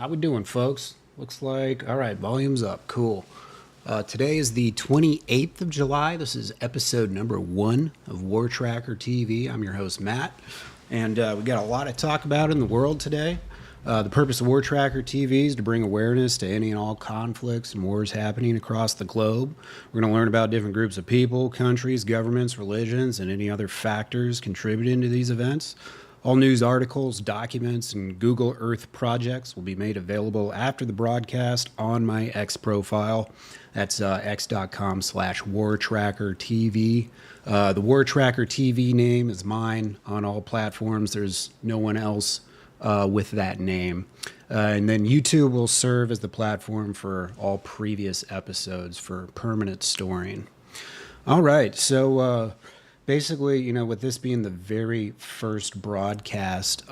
How we doing, folks? Looks like, all right, volume's up. Cool. Today is the 28th of July. This is episode number 1 of War Tracker TV. I'm your host, Matt, and we got a lot to talk about in the world today. The purpose of War Tracker TV is to bring awareness to any and all conflicts and wars happening across the globe. We're going to learn about different groups of people, countries, governments, religions, and any other factors contributing to these events. All news articles, documents, and Google Earth projects will be made available after the broadcast on my X profile. That's x.com/WarTrackerTV. The War Tracker TV name is mine on all platforms. There's no one else with that name. And then YouTube will serve as the platform for all previous episodes for permanent storing. All right, so basically, with this being the very first broadcast,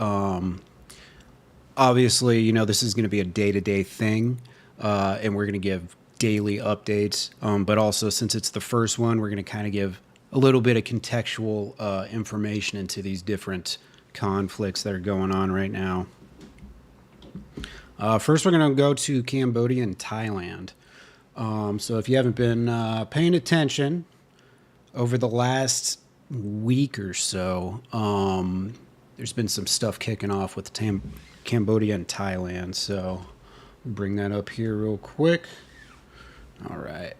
obviously, this is going to be a day-to-day thing, and we're going to give daily updates. But also, since it's the first one, we're going to kind of give a little bit of contextual information into these different conflicts that are going on right now. First, we're going to go to Cambodia and Thailand. So if you haven't been paying attention over the last week or so, there's been some stuff kicking off with Cambodia and Thailand. So bring that up here real quick. All right.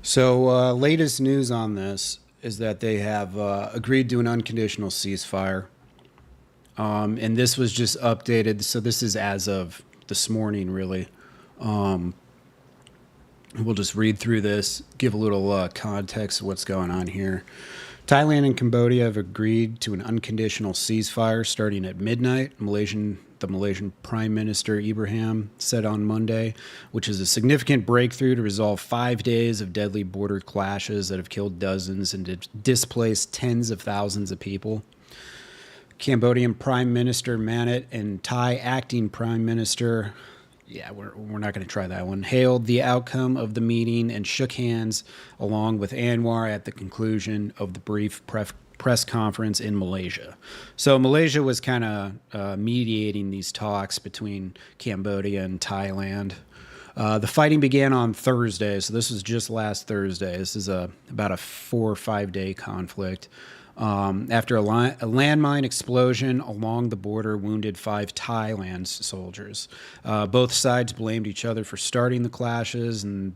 So latest news on this is that they have agreed to an unconditional ceasefire. And this was just updated. So this is as of this morning, really. We'll just read through this, give a little context of what's going on here. Thailand and Cambodia have agreed to an unconditional ceasefire starting at midnight. The Malaysian Prime Minister Ibrahim said on Monday, which is a significant breakthrough to resolve 5 days of deadly border clashes that have killed dozens and displaced tens of thousands of people. Cambodian Prime Minister Manat and Thai Acting Prime Minister, we're not going to try that one, hailed the outcome of the meeting and shook hands along with Anwar at the conclusion of the brief press conference in Malaysia. So Malaysia was kind of mediating these talks between Cambodia and Thailand. The fighting began on Thursday, so this was just last Thursday. This is about a 4 or 5 day conflict. After a landmine explosion along the border wounded 5 Thailand soldiers. Both sides blamed each other for starting the clashes, and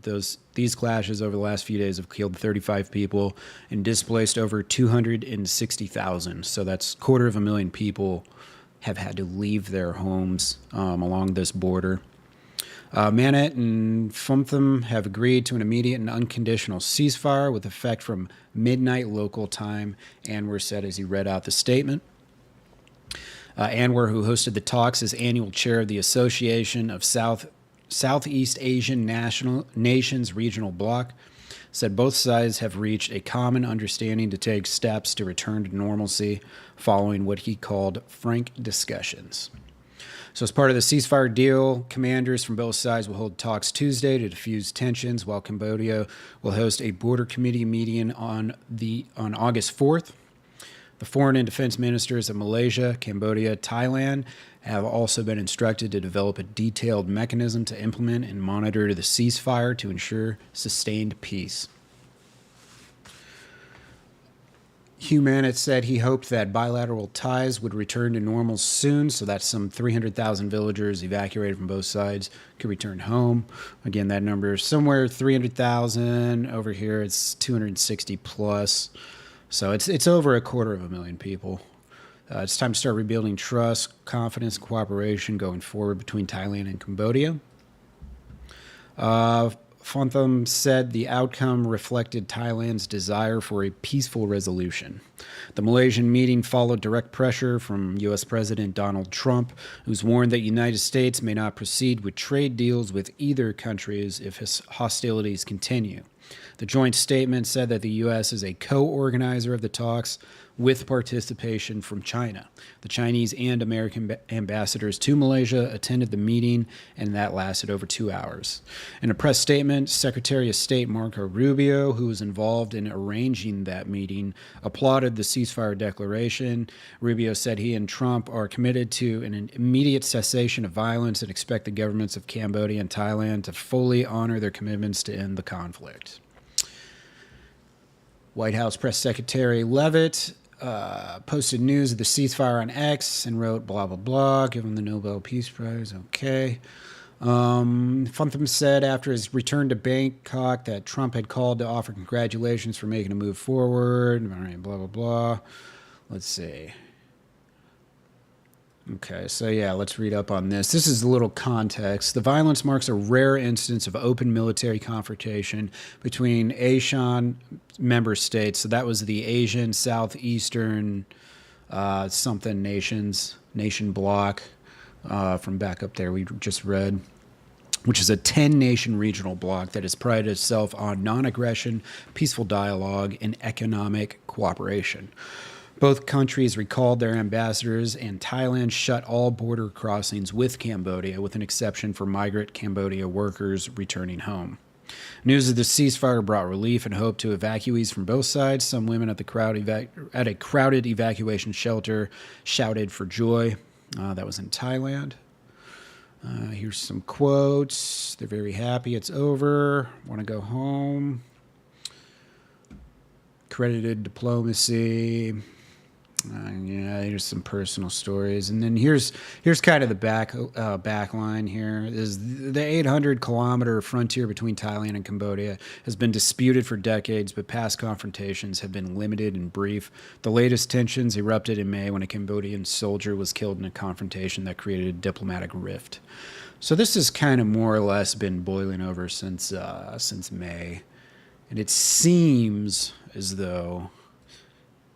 these clashes over the last few days have killed 35 people and displaced over 260,000. So that's 250,000 people have had to leave their homes along this border. Manat and Phumtham have agreed to an immediate and unconditional ceasefire with effect from midnight local time, Anwar said as he read out the statement. Anwar, who hosted the talks as annual chair of the Association of Southeast Asian Nations Regional Bloc, said both sides have reached a common understanding to take steps to return to normalcy following what he called frank discussions. So as part of the ceasefire deal, commanders from both sides will hold talks Tuesday to diffuse tensions, while Cambodia will host a border committee meeting on August 4th. The foreign and defense ministers of Malaysia, Cambodia, Thailand have also been instructed to develop a detailed mechanism to implement and monitor the ceasefire to ensure sustained peace. Hugh Manat said he hoped that bilateral ties would return to normal soon, so that some 300,000 villagers evacuated from both sides could return home. Again, that number is somewhere 300,000. Over here, it's 260 plus. So it's over 250,000 people. It's time to start rebuilding trust, confidence, and cooperation going forward between Thailand and Cambodia. Phumtham said the outcome reflected Thailand's desire for a peaceful resolution. The Malaysian meeting followed direct pressure from U.S. President Donald Trump, who's warned that the United States may not proceed with trade deals with either countries if hostilities continue. The joint statement said that the U.S. is a co-organizer of the talks with participation from China. The Chinese and American ambassadors to Malaysia attended the meeting, and that lasted over 2 hours. In a press statement, Secretary of State Marco Rubio, who was involved in arranging that meeting, applauded applauded the ceasefire declaration. Rubio said he and Trump are committed to an immediate cessation of violence and expect the governments of Cambodia and Thailand to fully honor their commitments to end the conflict. White House Press Secretary Leavitt posted news of the ceasefire on X and wrote blah, blah, blah, give him the Nobel Peace Prize. Okay. Funtham said after his return to Bangkok that Trump had called to offer congratulations for making a move forward. All right, blah, blah, blah. Let's see. Okay, so yeah, let's read up on this. This is a little context. The violence marks a rare instance of open military confrontation between ASEAN member states. So that was the Asian Southeastern something nation bloc from back up there we just read, which is a 10-nation regional bloc that has prided itself on non-aggression, peaceful dialogue, and economic cooperation. Both countries recalled their ambassadors, and Thailand shut all border crossings with Cambodia, with an exception for migrant Cambodia workers returning home. News of the ceasefire brought relief and hope to evacuees from both sides. Some women at a crowded evacuation shelter shouted for joy. That was in Thailand. Here's some quotes. They're very happy it's over. Want to go home. Credited diplomacy. Yeah, here's some personal stories, and then here's kind of the back line. Here is the 800-kilometer frontier between Thailand and Cambodia has been disputed for decades, but past confrontations have been limited and brief. The latest tensions erupted in May when a Cambodian soldier was killed in a confrontation that created a diplomatic rift. So this has kind of more or less been boiling over since May, and it seems as though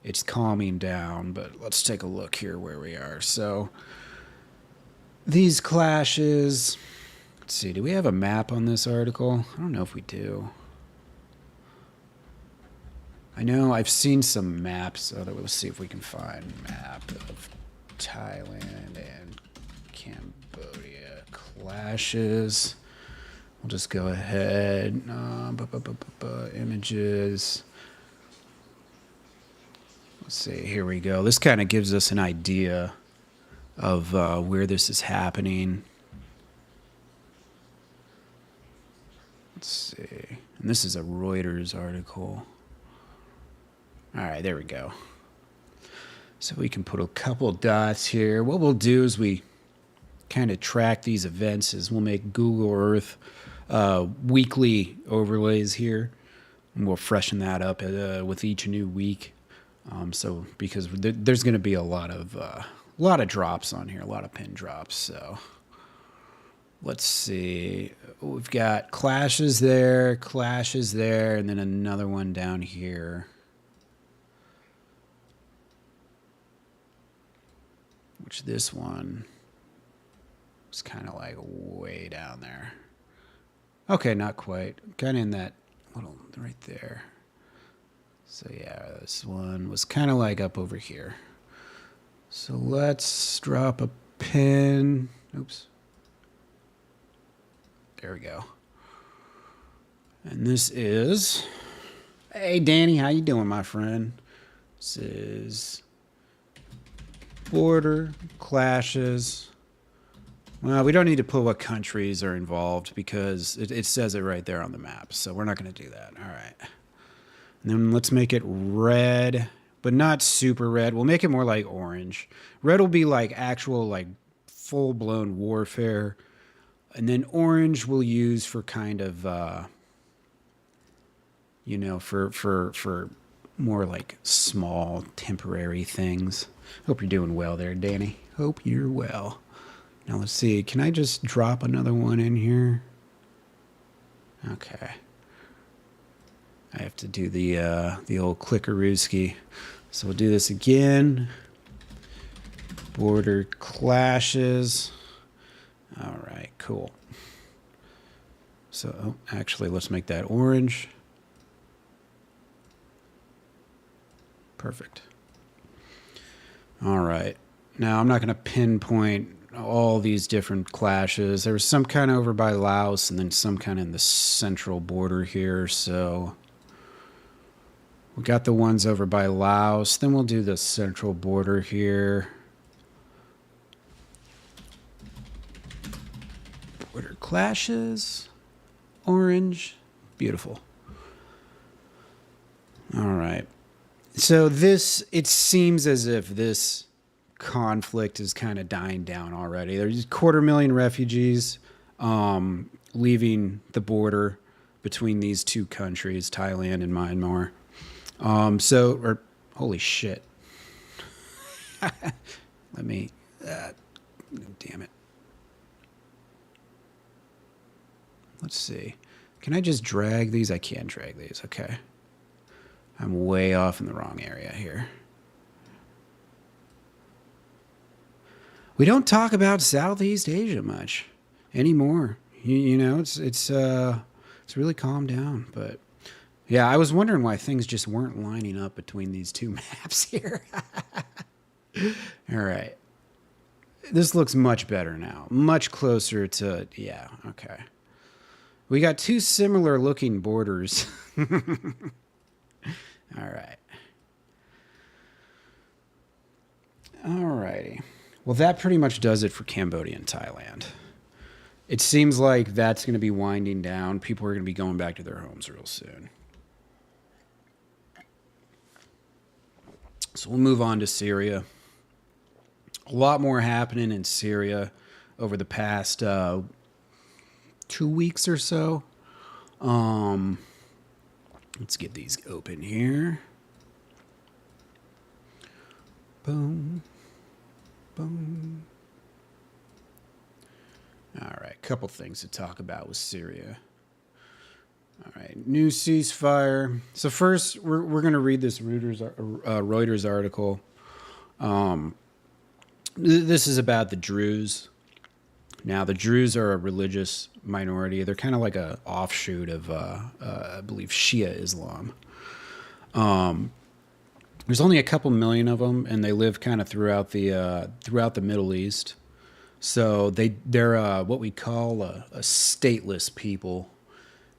it's calming down, but let's take a look here where we are. So these clashes, let's see, do we have a map on this article? I don't know if we do. I know I've seen some maps, so let's see if we can find a map of Thailand and Cambodia clashes. We'll just go ahead, images. Let's see, here we go. This kind of gives us an idea of where this is happening. Let's see. And this is a Reuters article. All right, there we go. So we can put a couple dots here. What we'll do is we kind of track these events is we'll make Google Earth weekly overlays here. And we'll freshen that up with each new week. So because there's going to be a lot of drops on here, a lot of pin drops. So let's see. We've got clashes there, and then another one down here. Which this one is kind of like way down there. Okay, not quite. Kind of in that little right there. So yeah, this one was kind of like up over here. So let's drop a pin. Oops. There we go. And this is, hey Danny, how you doing, my friend? This is border clashes. Well, we don't need to put what countries are involved because it says it right there on the map. So we're not going to do that. All right. And then let's make it red, but not super red. We'll make it more like orange. Red will be like actual, like full-blown warfare. And then orange we'll use for kind of, for more like small, temporary things. Hope you're doing well there, Danny. Hope you're well. Now let's see. Can I just drop another one in here? Okay. I have to do the old clickarooski. So we'll do this again. Border clashes. All right, cool. So actually, let's make that orange. Perfect. All right. Now, I'm not going to pinpoint all these different clashes. There was some kind of over by Laos and then some kind of in the central border here. So We got the ones over by Laos. Then we'll do the central border here. Border clashes. Orange. Beautiful. All right. So this, it seems as if this conflict is kind of dying down already. There's 250,000 refugees leaving the border between these two countries, Thailand and Myanmar. Holy shit. Let me, damn it. Let's see. Can I just drag these? I can drag these. Okay. I'm way off in the wrong area here. We don't talk about Southeast Asia much anymore. You know, it's really calmed down. But yeah, I was wondering why things just weren't lining up between these two maps here. All right. This looks much better now. Much closer to, yeah, okay. We got two similar looking borders. All right. All righty. Well, that pretty much does it for Cambodia and Thailand. It seems like that's going to be winding down. People are going to be going back to their homes real soon. So we'll move on to Syria. A lot more happening in Syria over the past 2 weeks or so. Let's get these open here. Boom. Boom. All right, couple things to talk about with Syria. All right, new ceasefire. So first, we're going to read this Reuters article. This is about the Druze. Now, the Druze are a religious minority. They're kind of like a offshoot of, I believe, Shia Islam. There's only a couple million of them, and they live kind of throughout the Middle East. So they're what we call a stateless people,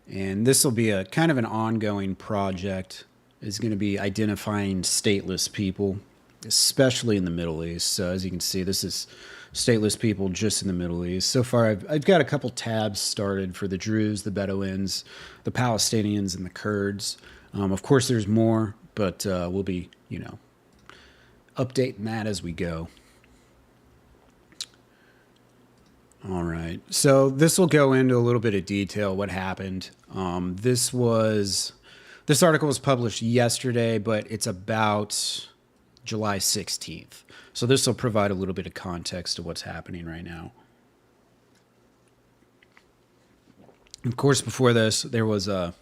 and this will be a kind of an ongoing project. Is going to be identifying stateless people, especially in the Middle East. So as you can see, this is stateless people just in the Middle East. So far, I've got a couple tabs started for the Druze, the Bedouins, the Palestinians, and the Kurds. Of course, there's more, but we'll be, updating that as we go. All right. So this will go into a little bit of detail what happened. This article was published yesterday, but it's about July 16th. So this will provide a little bit of context to what's happening right now. Of course, before this, there was a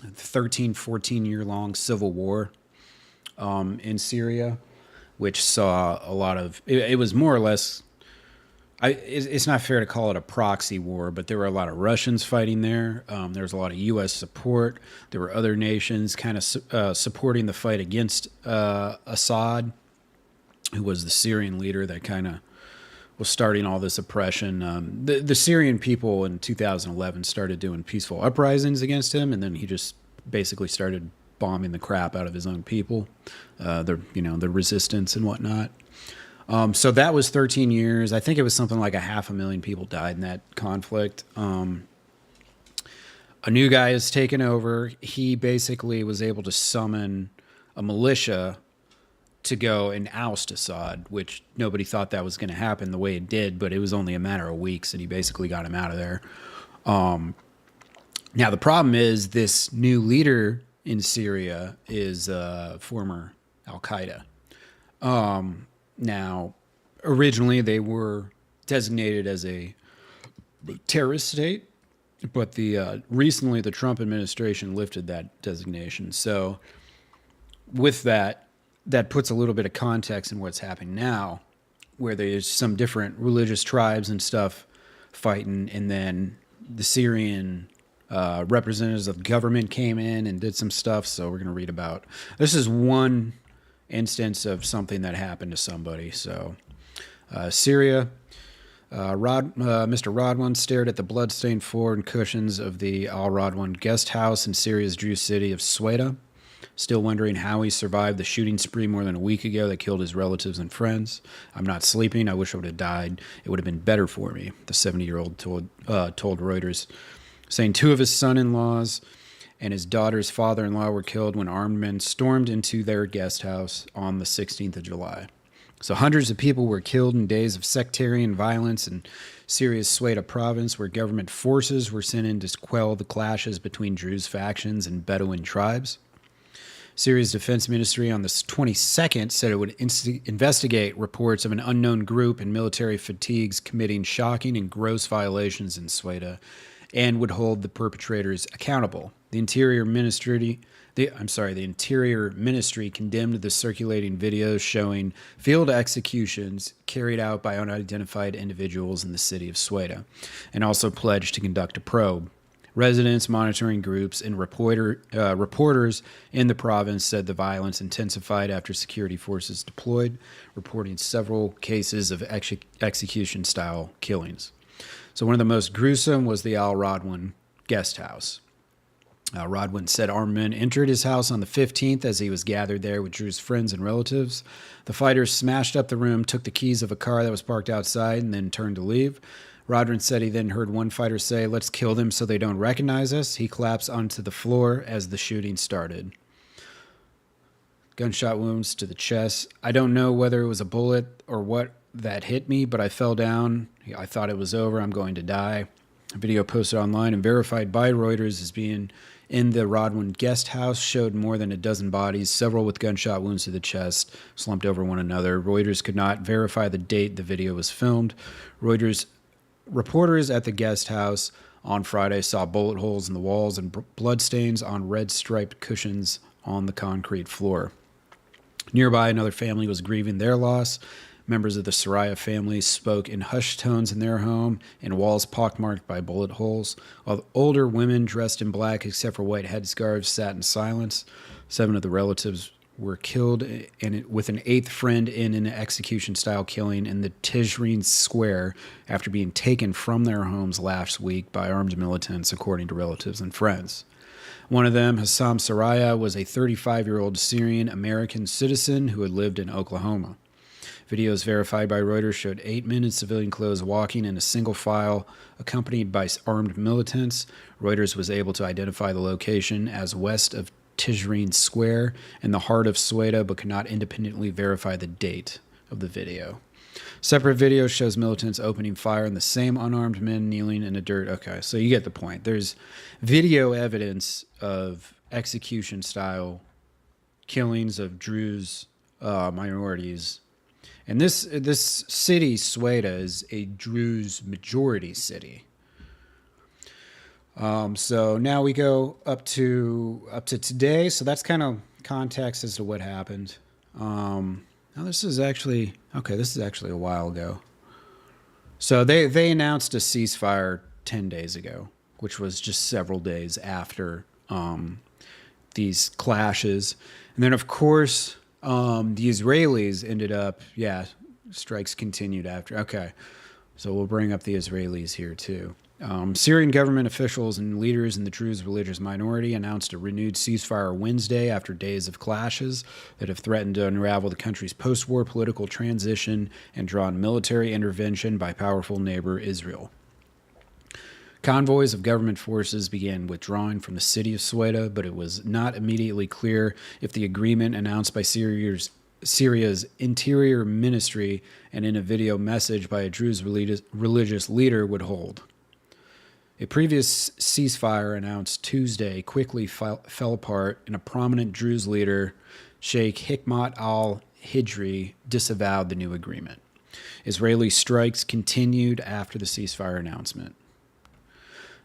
14-year-long civil war in Syria, which saw a lot of, it was more or less, it's not fair to call it a proxy war, but there were a lot of Russians fighting there. There was a lot of U.S. support. There were other nations kind of supporting the fight against Assad, who was the Syrian leader that kind of was starting all this oppression. The Syrian people in 2011 started doing peaceful uprisings against him, and then he just basically started bombing the crap out of his own people, the resistance and whatnot. So that was 13 years. I think it was something like 500,000 people died in that conflict. A new guy has taken over. He basically was able to summon a militia to go and oust Assad, which nobody thought that was going to happen the way it did, but it was only a matter of weeks, and he basically got him out of there. Now, the problem is this new leader in Syria is former Al-Qaeda. Now, originally they were designated as a terrorist state, but recently the Trump administration lifted that designation. So with that puts a little bit of context in what's happening now, where there's some different religious tribes and stuff fighting, and then the Syrian representatives of the government came in and did some stuff. So we're going to read about, this is one instance of something that happened to somebody. So Syria, Mr. Radwan stared at the bloodstained floor and cushions of the Al Radwan guest house in Syria's Druze city of Sweda. Still wondering how he survived the shooting spree more than a week ago that killed his relatives and friends. I'm not sleeping. I wish I would have died. It would have been better for me, the 70-year-old told Reuters, saying 2 of his son-in-laws and his daughter's father-in-law were killed when armed men stormed into their guest house on the 16th of July. So hundreds of people were killed in days of sectarian violence in Syria's Sweda province, where government forces were sent in to quell the clashes between Druze factions and Bedouin tribes. Syria's defense ministry on the 22nd said it would investigate reports of an unknown group in military fatigues committing shocking and gross violations in Sweda and would hold the perpetrators accountable. The Interior Ministry condemned the circulating videos showing field executions carried out by unidentified individuals in the city of Sweda, and also pledged to conduct a probe. Residents, monitoring groups, and reporters in the province said the violence intensified after security forces deployed, reporting several cases of execution-style killings. So one of the most gruesome was the Al Radwan guest house. Radwan said armed men entered his house on the 15th as he was gathered there with Druze friends and relatives. The fighters smashed up the room, took the keys of a car that was parked outside, and then turned to leave. Radwan said he then heard one fighter say, "Let's kill them so they don't recognize us." He collapsed onto the floor as the shooting started. Gunshot wounds to the chest. "I don't know whether it was a bullet or what that hit me, but I fell down. I thought it was over. I'm going to die." A video posted online and verified by Reuters as being in the Radwan guest house showed more than a dozen bodies, several with gunshot wounds to the chest, slumped over one another. Reuters could not verify the date the video was filmed. Reuters reporters at the guest house on Friday saw bullet holes in the walls and bloodstains on red striped cushions on the concrete floor. Nearby, another family was grieving their loss. Members of the Syria family spoke in hushed tones in their home, in walls pockmarked by bullet holes, while older women dressed in black except for white headscarves sat in silence. 7 of the relatives were killed with an 8th friend in an execution-style killing in the Tijreen Square after being taken from their homes last week by armed militants, according to relatives and friends. One of them, Hassam Saraya, was a 35-year-old Syrian-American citizen who had lived in Oklahoma. Videos verified by Reuters showed 8 men in civilian clothes walking in a single file, accompanied by armed militants. Reuters was able to identify the location as west of Tijreen Square in the heart of Sweda, but could not independently verify the date of the video. Separate video shows militants opening fire and the same unarmed men kneeling in the dirt. Okay, so you get the point. There's video evidence of execution-style killings of Druze minorities. And this city, Sweda, is a Druze majority city. So now we go up to today. So that's kind of context as to what happened. Now this is actually a while ago. So they announced a ceasefire 10 days ago, which was just several days after these clashes. And then, of course, the Israelis ended up, strikes continued after. Okay, so we'll bring up the Israelis here too. Syrian government officials and leaders in the Druze religious minority announced a renewed ceasefire Wednesday after days of clashes that have threatened to unravel the country's post-war political transition and drawn military intervention by powerful neighbor Israel. Convoys of government forces began withdrawing from the city of Sweda, but it was not immediately clear if the agreement announced by Syria's interior ministry and in a video message by a Druze religious leader would hold. A previous ceasefire announced Tuesday quickly fell apart, and a prominent Druze leader, Sheikh Hikmat al-Hijri, disavowed the new agreement. Israeli strikes continued after the ceasefire announcement.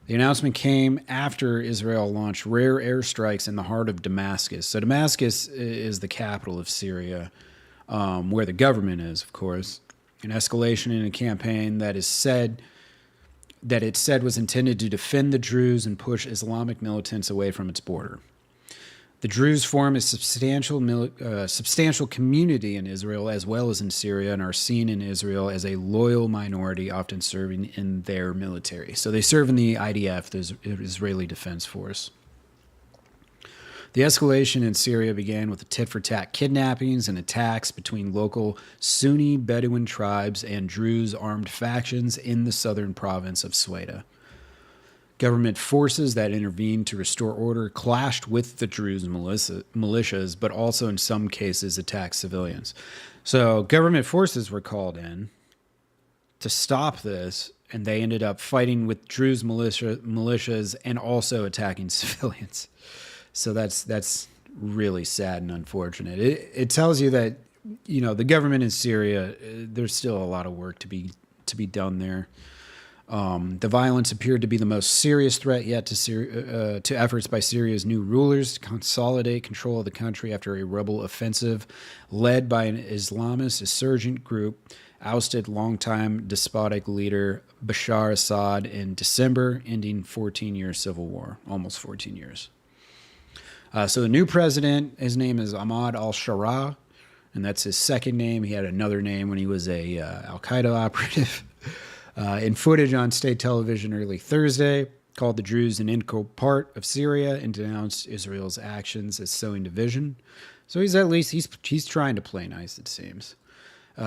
The announcement came after Israel launched rare airstrikes in the heart of Damascus. So Damascus is the capital of Syria, where the government is, of course. An escalation in a campaign that it said was intended to defend the Druze and push Islamic militants away from its border. The Druze form a substantial community in Israel as well as in Syria and are seen in Israel as a loyal minority, often serving in their military. So they serve in the IDF, the Israeli Defense Force. The escalation in Syria began with the tit-for-tat kidnappings and attacks between local Sunni Bedouin tribes and Druze armed factions in the southern province of Sweda. Government forces that intervened to restore order clashed with the Druze militias, but also in some cases attacked civilians. So government forces were called in to stop this, and they ended up fighting with Druze militias and also attacking civilians. So that's really sad and unfortunate. It tells you that, you know, the government in Syria, there's still a lot of work to be done there. The violence appeared to be the most serious threat yet to efforts by Syria's new rulers to consolidate control of the country after a rebel offensive led by an Islamist insurgent group ousted longtime despotic leader Bashar Assad in December, ending 14-year civil war, almost 14 years. So the new president, his name is Ahmad al-Sharaa, and that's his second name. He had another name when he was a al-Qaeda operative. In footage on state television early Thursday, called the Druze an integral part of Syria and denounced Israel's actions as sowing division. So he's trying to play nice, it seems.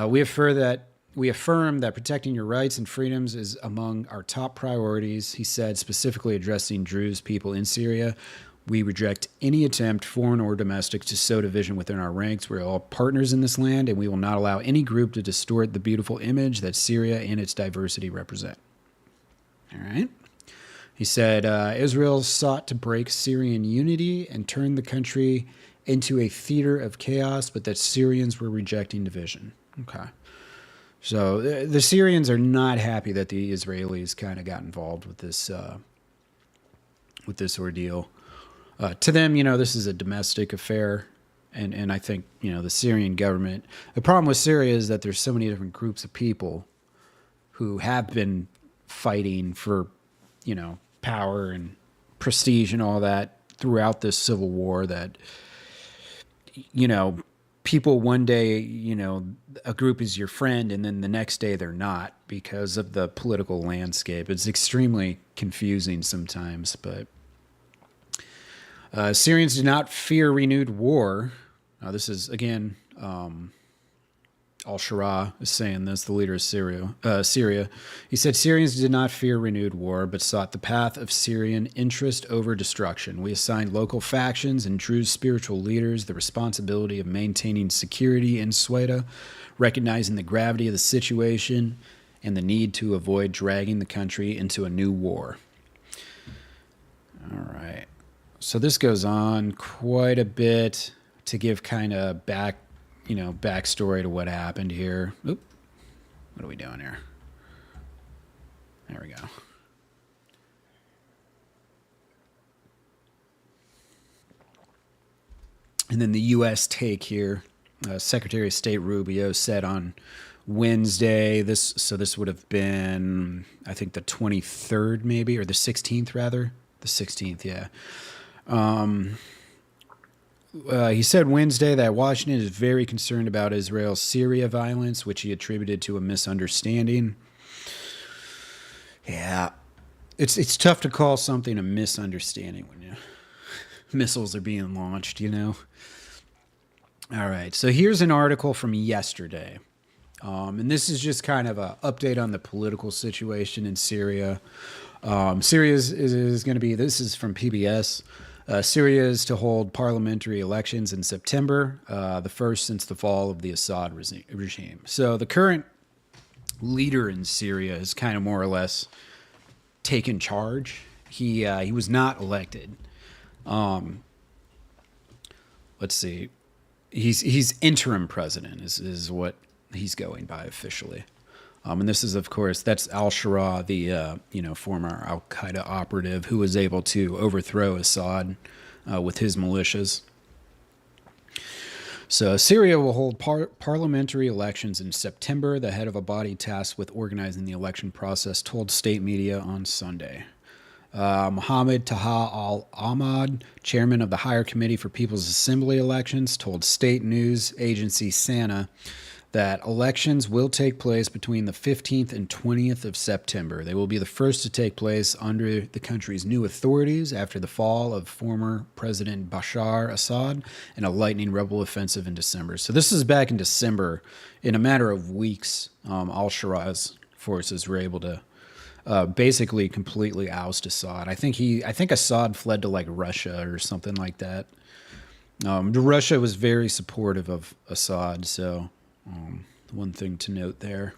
We affirm that protecting your rights and freedoms is among our top priorities, he said, specifically addressing Druze people in Syria. We reject any attempt, foreign or domestic, to sow division within our ranks. We're all partners in this land, and we will not allow any group to distort the beautiful image that Syria and its diversity represent. All right. He said, Israel sought to break Syrian unity and turn the country into a theater of chaos, but that Syrians were rejecting division. Okay. So the Syrians are not happy that the Israelis kind of got involved with this ordeal. To them, you know, this is a domestic affair, and I think, you know, the Syrian government, the problem with Syria is that there's so many different groups of people who have been fighting for, you know, power and prestige and all that throughout this civil war that, you know, people one day, you know, a group is your friend and then the next day they're not because of the political landscape. It's extremely confusing sometimes, but Syrians do not fear renewed war. This is, again, al-Sharaa is saying this, the leader of Syria. He said, Syrians did not fear renewed war, but sought the path of Syrian interest over destruction. We assigned local factions and Druze spiritual leaders the responsibility of maintaining security in Sweda, recognizing the gravity of the situation and the need to avoid dragging the country into a new war. All right. So this goes on quite a bit to give kind of backstory to what happened here. Oop. What are we doing here? There we go. And then the U.S. take here. Secretary of State Rubio said on Wednesday, this would have been, I think, the 23rd maybe, or the 16th rather. The 16th, yeah. He said Wednesday that Washington is very concerned about Israel's Syria violence, which he attributed to a misunderstanding. Yeah, it's tough to call something a misunderstanding when missiles are being launched, you know. All right, so here's an article from yesterday, and this is just kind of an update on the political situation in Syria. Syria is going to be, this is from PBS. Syria is to hold parliamentary elections in September, the first since the fall of the Assad regime. So the current leader in Syria has kind of more or less taken charge. He was not elected. Let's see. He's interim president is what he's going by officially. And this is, of course, that's al-Sharaa, the former al-Qaeda operative who was able to overthrow Assad with his militias. So Syria will hold parliamentary elections in September. The head of a body tasked with organizing the election process told state media on Sunday. Mohammed Taha al-Ahmad, chairman of the Higher Committee for People's Assembly elections, told state news agency SANA that elections will take place between the 15th and 20th of September. They will be the first to take place under the country's new authorities after the fall of former President Bashar Assad and a lightning rebel offensive in December. So this is back in December. In a matter of weeks, al-Shara's forces were able to basically completely oust Assad. I think Assad fled to like Russia or something like that. Russia was very supportive of Assad, so one thing to note there.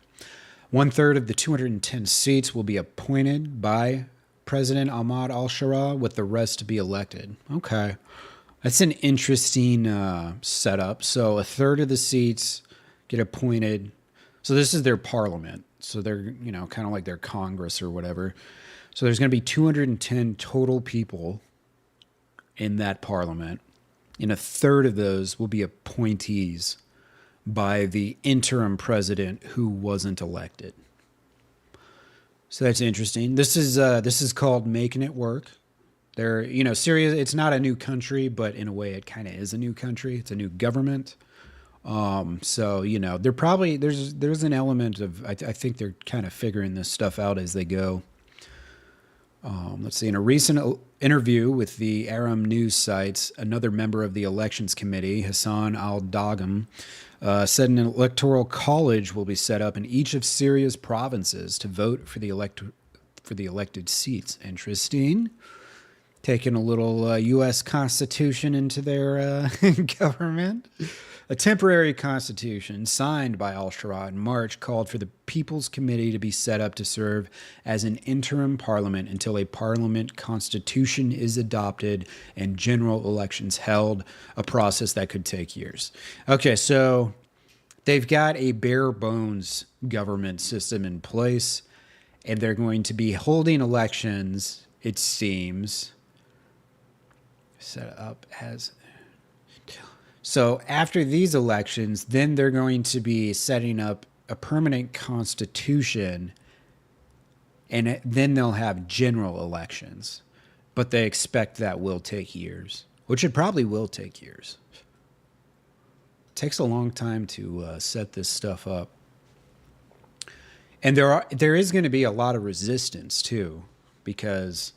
1/3 of the 210 seats will be appointed by President Ahmad al-Shara, with the rest to be elected. Okay. That's an interesting setup. So 1/3 of the seats get appointed. So this is their parliament. So they're, kind of like their Congress or whatever. So there's going to be 210 total people in that parliament. And 1/3 of those will be appointees by the interim president who wasn't elected. So that's interesting. This is called making it work. Syria, it's not a new country, but in a way it kind of is a new country. It's a new government. So, they're probably, there's an element of, I think they're kind of figuring this stuff out as they go. Let's see, in a recent interview with the Aram news sites, another member of the elections committee, Hassan al-Dagam, said an electoral college will be set up in each of Syria's provinces to vote for the elected seats. Interesting. Taking a little U.S. Constitution into their government. A temporary constitution signed by al-Shara in March called for the People's Committee to be set up to serve as an interim parliament until a parliament constitution is adopted and general elections held, a process that could take years. Okay, so they've got a bare bones government system in place, and they're going to be holding elections, it seems, set up as... So after these elections, then they're going to be setting up a permanent constitution, and then they'll have general elections. But they expect that will take years, which it probably will take years. It takes a long time to set this stuff up. And there is going to be a lot of resistance too, because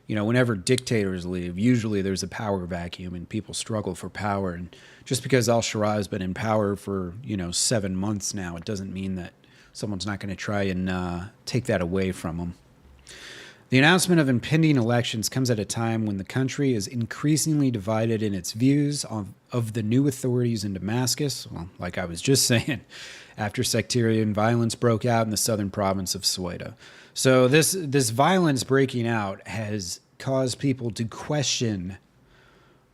whenever dictators leave, usually there's a power vacuum and people struggle for power. And just because al-Shara has been in power for, 7 months now, it doesn't mean that someone's not going to try and take that away from them. The announcement of impending elections comes at a time when the country is increasingly divided in its views of the new authorities in Damascus, well, like I was just saying, after sectarian violence broke out in the southern province of Ceuta. So this violence breaking out has caused people to question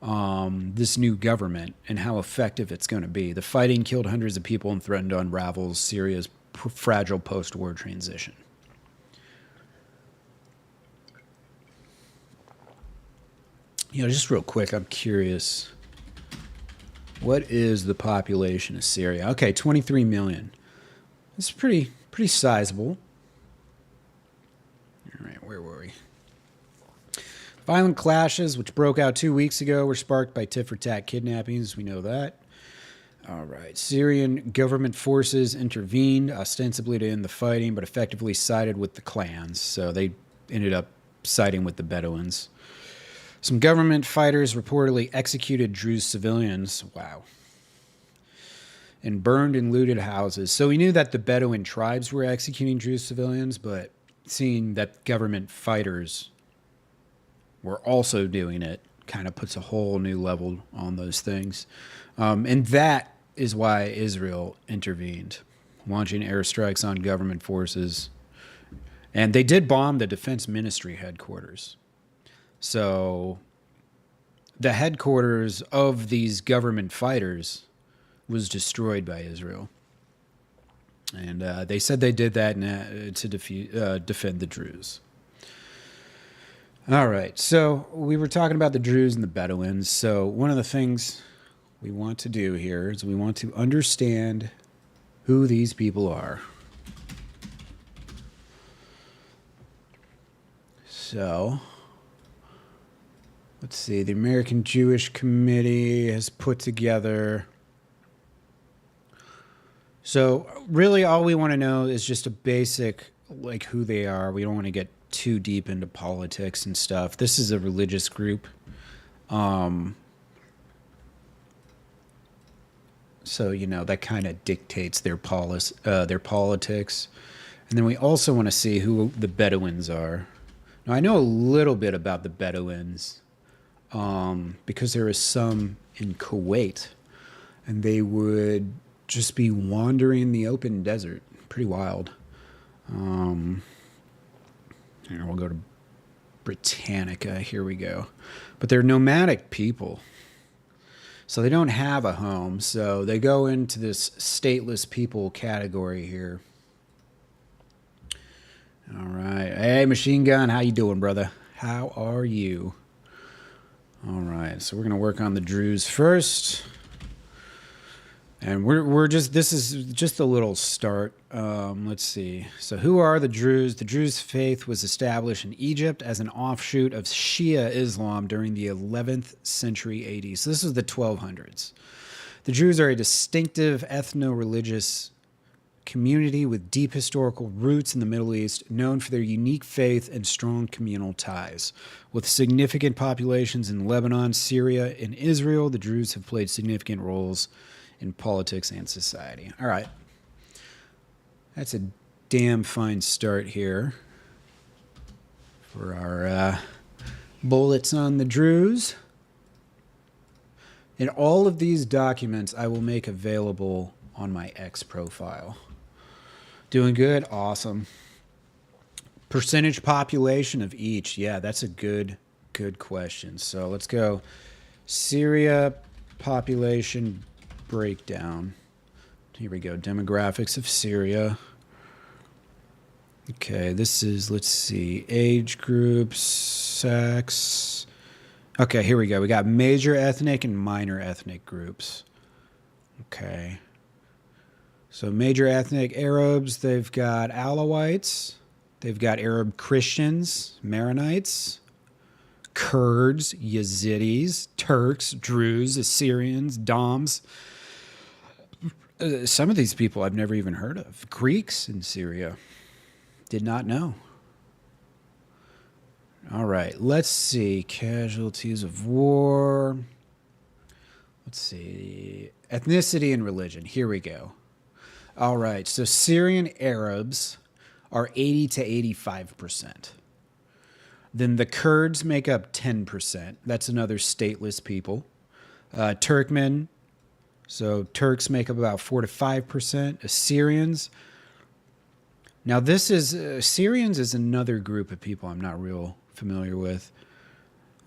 this new government and how effective it's going to be. The fighting killed hundreds of people and threatened to unravel Syria's fragile post-war transition. Just real quick, I'm curious. What is the population of Syria? Okay, 23 million. It's pretty sizable. All right, where were we? Violent clashes, which broke out 2 weeks ago, were sparked by tit-for-tat kidnappings. We know that. All right. Syrian government forces intervened, ostensibly to end the fighting, but effectively sided with the clans. So they ended up siding with the Bedouins. Some government fighters reportedly executed Druze civilians. Wow. And burned and looted houses. So we knew that the Bedouin tribes were executing Druze civilians, but seeing that government fighters were also doing it kind of puts a whole new level on those things. And that is why Israel intervened, launching airstrikes on government forces. And they did bomb the defense ministry headquarters. So the headquarters of these government fighters was destroyed by Israel. And they said they did that to defend the Druze. All right, so we were talking about the Druze and the Bedouins. So one of the things we want to do here is we want to understand who these people are. So let's see, the American Jewish Committee has put together So really all we want to know is just a basic, like, who they are. We don't want to get too deep into politics and stuff. This is a religious group. So, you know, that kind of dictates their politics. And then we also want to see who the Bedouins are. Now, I know a little bit about the Bedouins because there is some in Kuwait, and they would just be wandering the open desert. Pretty wild. Here, we'll go to Britannica. Here we go. But they're nomadic people. So they don't have a home. So they go into this stateless people category here. All right. Hey, Machine Gun. How you doing, brother? How are you? All right. So we're going to work on the Druze first. And we're just, this is just a little start. Let's see. So who are the Druze? The Druze faith was established in Egypt as an offshoot of Shia Islam during the 11th century AD. So this was the 1200s. The Druze are a distinctive ethno-religious community with deep historical roots in the Middle East, known for their unique faith and strong communal ties. With significant populations in Lebanon, Syria, and Israel, the Druze have played significant roles in politics and society. All right. That's a damn fine start here for our bullets on the Druze. And all of these documents I will make available on my X profile. Doing good? Awesome. Percentage population of each. Yeah, that's a good question. So let's go Syria population breakdown. Here we go. Demographics of Syria. Okay, this is, let's see, age groups, sex. Okay, here we go. We got major ethnic and minor ethnic groups. Okay. So major ethnic Arabs, they've got Alawites. They've got Arab Christians, Maronites, Kurds, Yazidis, Turks, Druze, Assyrians, Doms. Some of these people I've never even heard of. Greeks in Syria. Did not know. All right, let's see. Casualties of war. Let's see. Ethnicity and religion. Here we go. All right, so Syrian Arabs are 80 to 85%. Then the Kurds make up 10%. That's another stateless people. Turkmen, so Turks make up about 4 to 5%. Assyrians. Now this is, Assyrians is another group of people I'm not real familiar with.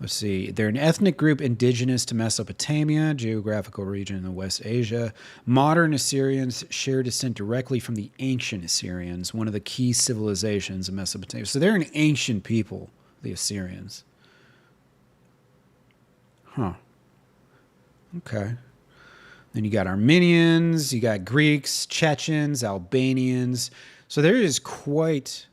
Let's see. They're an ethnic group indigenous to Mesopotamia, geographical region in West Asia. Modern Assyrians share descent directly from the ancient Assyrians, one of the key civilizations of Mesopotamia. So they're an ancient people, the Assyrians. Huh. Okay. Then you got Armenians, you got Greeks, Chechens, Albanians. So there is quite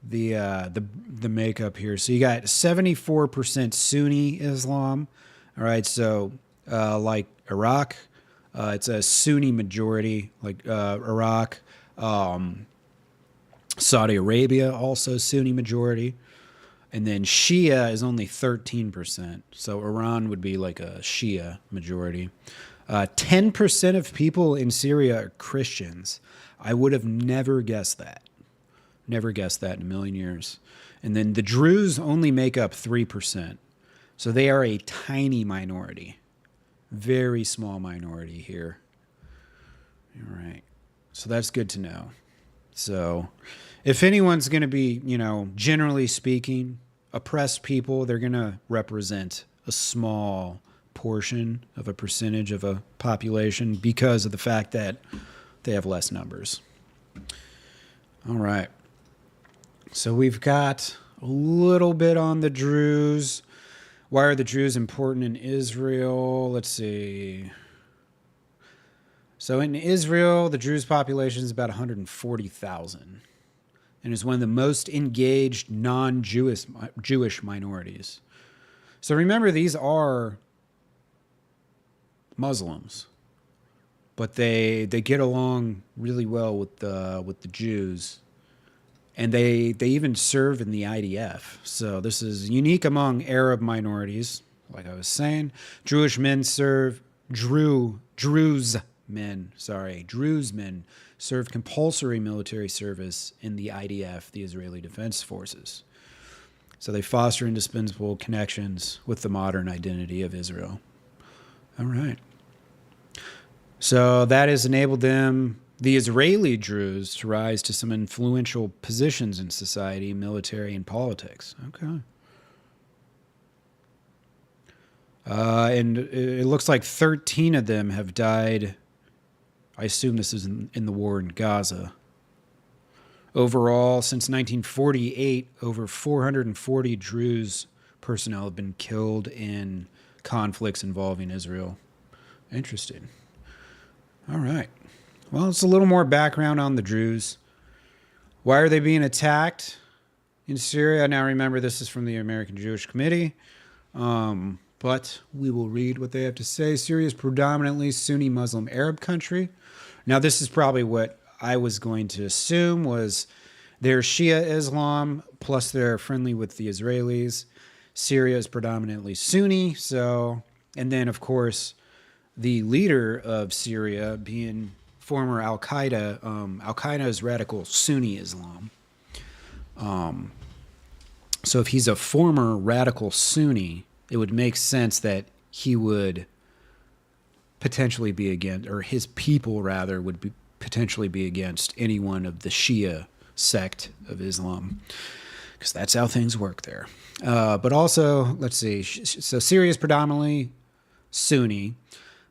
the makeup here. So you got 74% Sunni Islam. All right, so like Iraq, it's a Sunni majority, like Iraq. Saudi Arabia, also Sunni majority. And then Shia is only 13%. So Iran would be like a Shia majority. 10% of people in Syria are Christians. I would have never guessed that. Never guessed that in a million years. And then the Druze only make up 3%. So they are a tiny minority. Very small minority here. All right. So that's good to know. So if anyone's going to be, you know, generally speaking, oppressed people, they're going to represent a small portion of a percentage of a population because of the fact that they have less numbers. All right. So we've got a little bit on the Druze. Why are the Druze important in Israel? Let's see. So in Israel, the Druze population is about 140,000 and is one of the most engaged non-Jewish minorities. So remember, these are Muslims, but they get along really well with the Jews, and they even serve in the IDF. So this is unique among Arab minorities. Like I was saying, Druze men serve compulsory military service in the IDF, the Israeli Defense Forces. So they foster indispensable connections with the modern identity of Israel. All right. So that has enabled them, the Israeli Druze, to rise to some influential positions in society, military, and politics. Okay. And it looks like 13 of them have died. I assume this is in the war in Gaza. Overall, since 1948, over 440 Druze personnel have been killed in conflicts involving Israel. Interesting. All right. Well, it's a little more background on the Druze. Why are they being attacked in Syria? Now, remember, this is from the American Jewish Committee. But we will read what they have to say. Syria is predominantly Sunni Muslim Arab country. Now, this is probably what I was going to assume was they're Shia Islam, plus they're friendly with the Israelis. Syria is predominantly Sunni. So, and then, of course, the leader of Syria being former Al-Qaeda. Al-Qaeda is radical Sunni Islam. So if he's a former radical Sunni, it would make sense that he would potentially be against, or his people rather, would be potentially be against any one of the Shia sect of Islam, because that's how things work there. But also, let's see, so Syria is predominantly Sunni,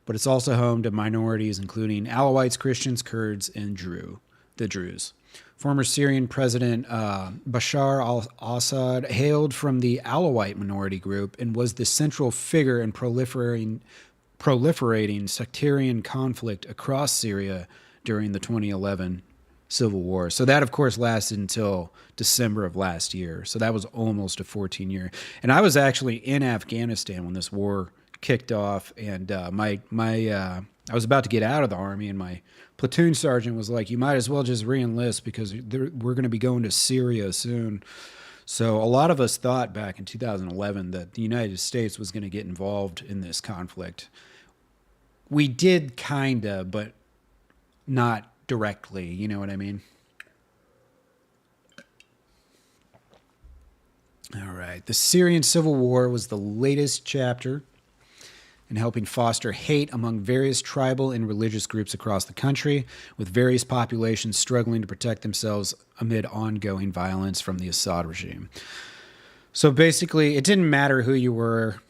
but it's also home to minorities, including Alawites, Christians, Kurds, and the Druze. Former Syrian President Bashar al-Assad hailed from the Alawite minority group and was the central figure in proliferating sectarian conflict across Syria during the 2011 civil war. So that, of course, lasted until December of last year. So that was almost a 14-year. And I was actually in Afghanistan when this war kicked off, and I was about to get out of the Army, and my platoon sergeant was like, you might as well just re-enlist because we're going to be going to Syria soon. So a lot of us thought back in 2011 that the United States was going to get involved in this conflict. We did kind of, but not directly, you know what I mean? All right. The Syrian civil war was the latest chapter in helping foster hate among various tribal and religious groups across the country, with various populations struggling to protect themselves amid ongoing violence from the Assad regime. So basically, it didn't matter who you were.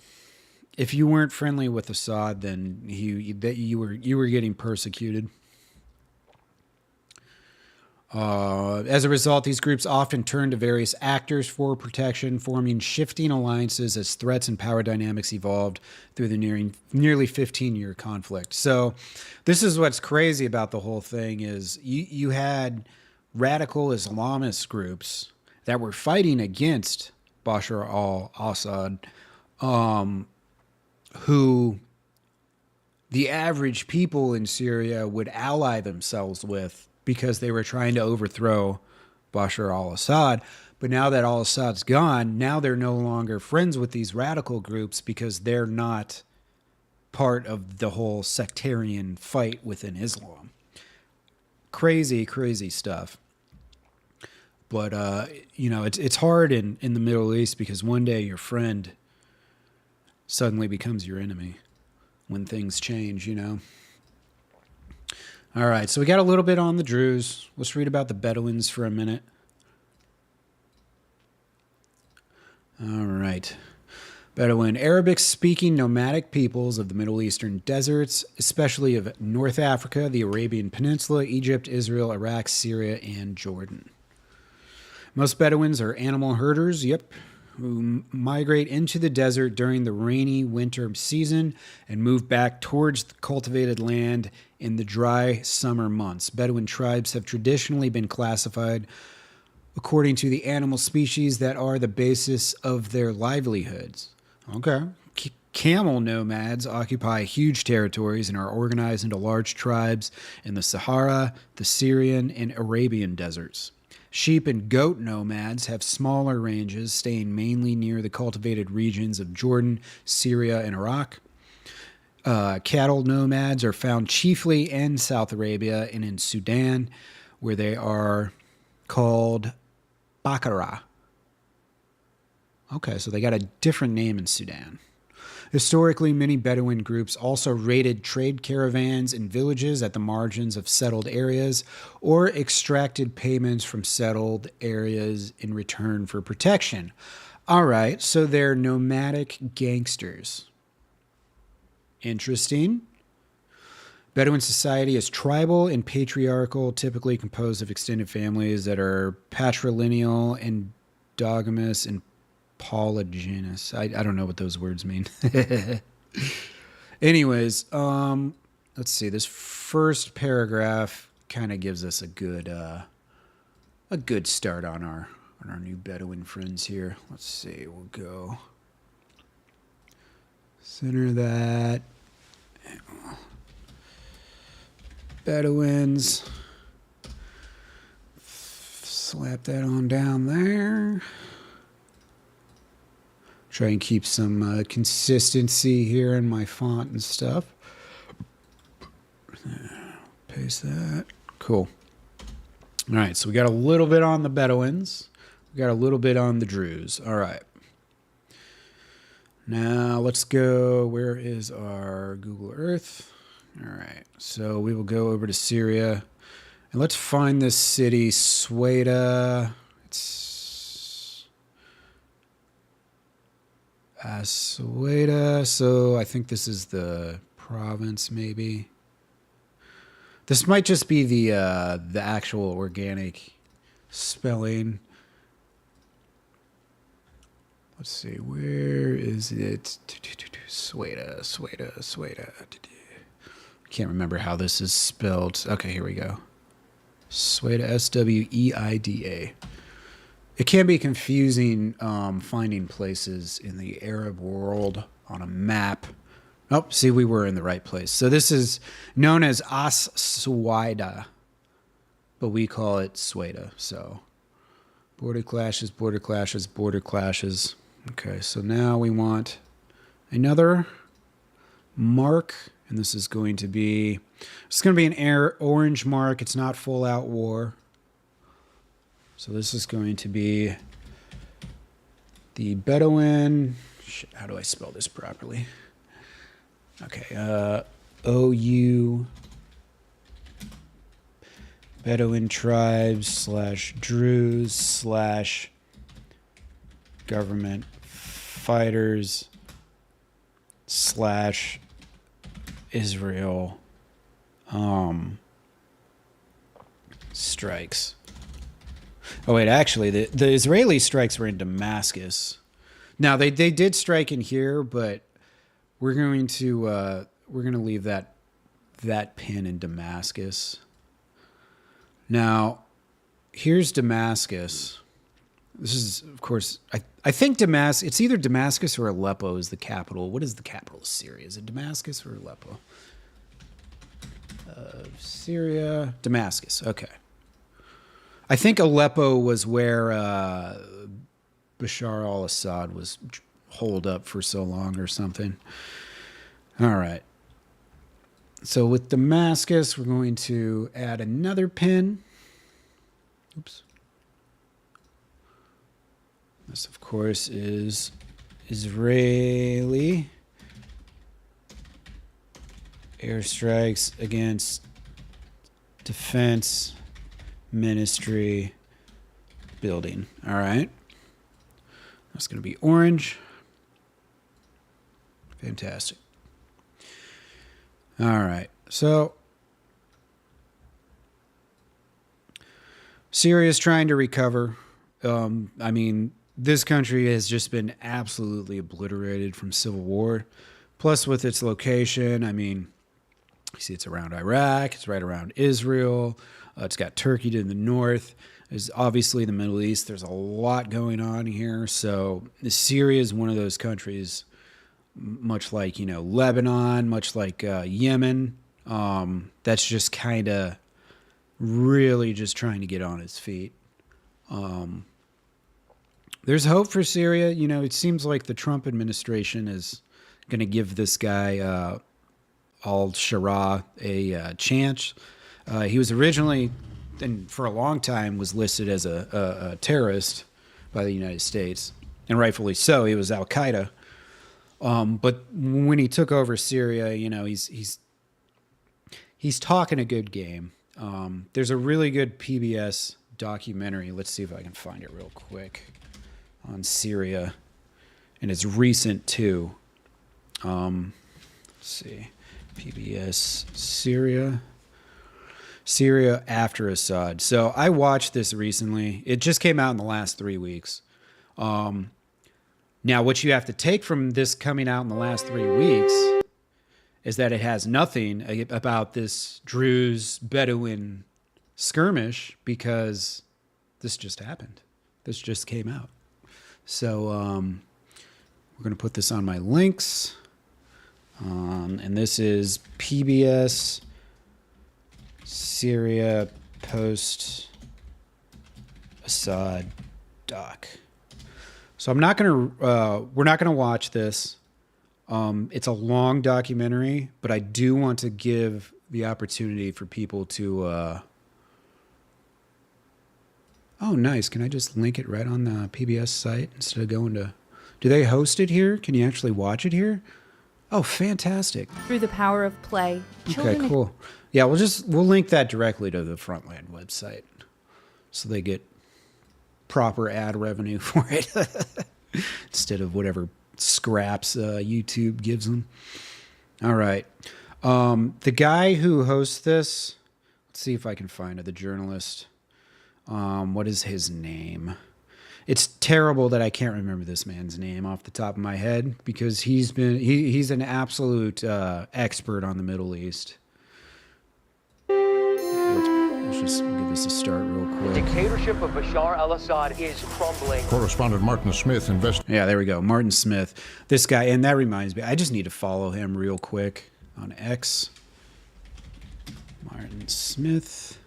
If you weren't friendly with Assad, then you were getting persecuted. As a result, these groups often turned to various actors for protection, forming shifting alliances as threats and power dynamics evolved through the nearly 15-year conflict. So this is what's crazy about the whole thing is you had radical Islamist groups that were fighting against Bashar al-Assad, who the average people in Syria would ally themselves with, because they were trying to overthrow Bashar al-Assad. But now that al-Assad's gone, now they're no longer friends with these radical groups because they're not part of the whole sectarian fight within Islam. Crazy, crazy stuff. But, it's hard in the Middle East because one day your friend suddenly becomes your enemy when things change, you know. All right, so we got a little bit on the Druze. Let's read about the Bedouins for a minute. All right. Bedouin, Arabic-speaking nomadic peoples of the Middle Eastern deserts, especially of North Africa, the Arabian Peninsula, Egypt, Israel, Iraq, Syria, and Jordan. Most Bedouins are animal herders, who migrate into the desert during the rainy winter season and move back towards the cultivated land in the dry summer months. Bedouin tribes have traditionally been classified according to the animal species that are the basis of their livelihoods. Okay. Camel nomads occupy huge territories and are organized into large tribes in the Sahara, the Syrian, and Arabian deserts. Sheep and goat nomads have smaller ranges, staying mainly near the cultivated regions of Jordan, Syria, and Iraq. Cattle nomads are found chiefly in South Arabia and in Sudan, where they are called Bakara. Okay, so they got a different name in Sudan. Historically, many Bedouin groups also raided trade caravans and villages at the margins of settled areas or extracted payments from settled areas in return for protection. All right, so they're nomadic gangsters. Interesting. Bedouin society is tribal and patriarchal, typically composed of extended families that are patrilineal, endogamous, and polygynous. I don't know what those words mean. Anyways, let's see. This first paragraph kind of gives us a good start on our new Bedouin friends here. Let's see. We'll go center that. Bedouins. Slap that on down there. Try and keep some consistency here in my font and stuff. Paste that. Cool. All right, so we got a little bit on the Bedouins. We got a little bit on the Druze. All right. Now let's go. Where is our Google Earth? All right, so we will go over to Syria. And let's find this city, Sweda. It's Sweda. So I think this is the province, maybe. This might just be the actual organic spelling. Let's see, where is it? Sweda. Can't remember how this is spelled. Okay, here we go. Sweda, S-W-E-I-D-A. It can be confusing finding places in the Arab world on a map. Oh, see, we were in the right place. So this is known as As-Suwaida, but we call it Sweda. So border clashes. Okay, so now we want another mark, and this is going to be, an orange mark. It's not full out war. So this is going to be the Bedouin. Shit, how do I spell this properly? Okay, OU Bedouin tribes / Druze / government fighters / Israel strikes. Oh wait, actually, the Israeli strikes were in Damascus. Now they did strike in here, but we're going to leave that pin in Damascus. Now, here's Damascus. This is, of course, I think Damascus. It's either Damascus or Aleppo is the capital. What is the capital of Syria? Is it Damascus or Aleppo? Syria, Damascus. Okay. I think Aleppo was where Bashar al-Assad was holed up for so long or something. All right. So with Damascus, we're going to add another pin. Oops. This, of course, is Israeli airstrikes against Defense Ministry building. All right. That's going to be orange. Fantastic. All right. So Syria is trying to recover. I mean, this country has just been absolutely obliterated from civil war. Plus, with its location, I mean, you see it's around Iraq. It's right around Israel. It's got Turkey to the north. There's obviously the Middle East. There's a lot going on here. So Syria is one of those countries much like, Lebanon, much like Yemen. That's just kind of really just trying to get on its feet. There's hope for Syria. It seems like the Trump administration is going to give this guy al-Shara a chance. He was originally, and for a long time, was listed as a terrorist by the United States, and rightfully so. He was Al-Qaeda. But when he took over Syria, he's talking a good game. There's a really good PBS documentary. Let's see if I can find it real quick on Syria, and it's recent too. Let's see, PBS Syria after Assad. So I watched this recently. It just came out in the last 3 weeks. Now, what you have to take from this coming out in the last 3 weeks is that it has nothing about this Druze-Bedouin skirmish, because this just happened. This just came out. So we're going to put this on my links. And this is PBS Syria post-Assad doc. So we're not going to watch this. It's a long documentary, but I do want to give the opportunity for people to, oh, nice. Can I just link it right on the PBS site instead of going to, do they host it here? Can you actually watch it here? Oh, fantastic. Through the power of play. Okay, cool. Yeah, we'll link that directly to the Frontland website so they get proper ad revenue for it instead of whatever scraps YouTube gives them. All right. The guy who hosts this, let's see if I can find it, the journalist. What is his name? It's terrible that I can't remember this man's name off the top of my head, because he's an absolute expert on the Middle East. Let's just give this a start real quick. The dictatorship of Bashar al-Assad is crumbling. Correspondent Martin Smith Yeah, there we go. Martin Smith. This guy, and that reminds me, I just need to follow him real quick on X. Martin Smith.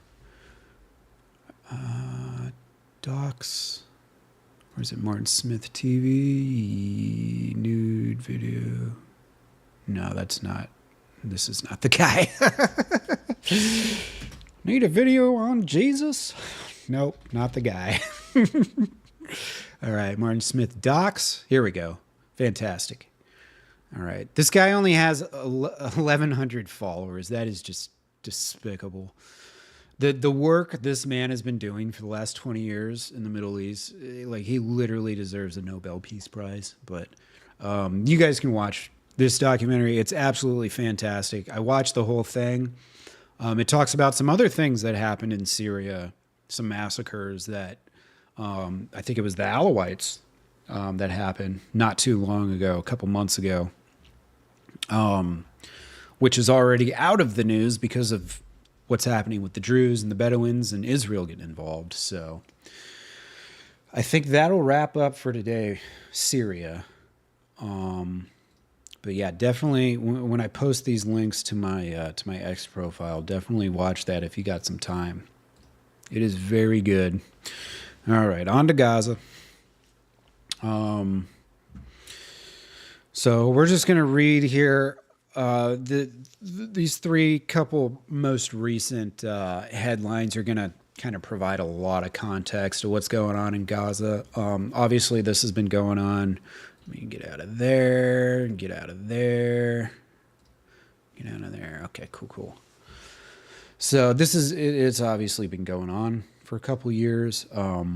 Docs. Or is it Martin Smith TV? Nude video. No, that's not. This is not the guy. Need a video on Jesus? Nope, not the guy. All right, Martin Smith Docs. Here we go. Fantastic. All right. This guy only has 1,100 followers. That is just despicable. The work this man has been doing for the last 20 years in the Middle East, like, he literally deserves a Nobel Peace Prize. But you guys can watch this documentary. It's absolutely fantastic. I watched the whole thing. It talks about some other things that happened in Syria, some massacres that I think it was the Alawites that happened not too long ago, a couple months ago, which is already out of the news because of what's happening with the Druze and the Bedouins and Israel getting involved. So I think that'll wrap up for today, Syria. But yeah, definitely when I post these links to my X profile, definitely watch that if you got some time. It is very good. All right, on to Gaza. So we're just going to read here these three couple most recent headlines are going to kind of provide a lot of context to what's going on in Gaza. Obviously, this has been going on. Let me get out of there, get out of there, get out of there. Okay, cool. So it's obviously been going on for a couple years. All,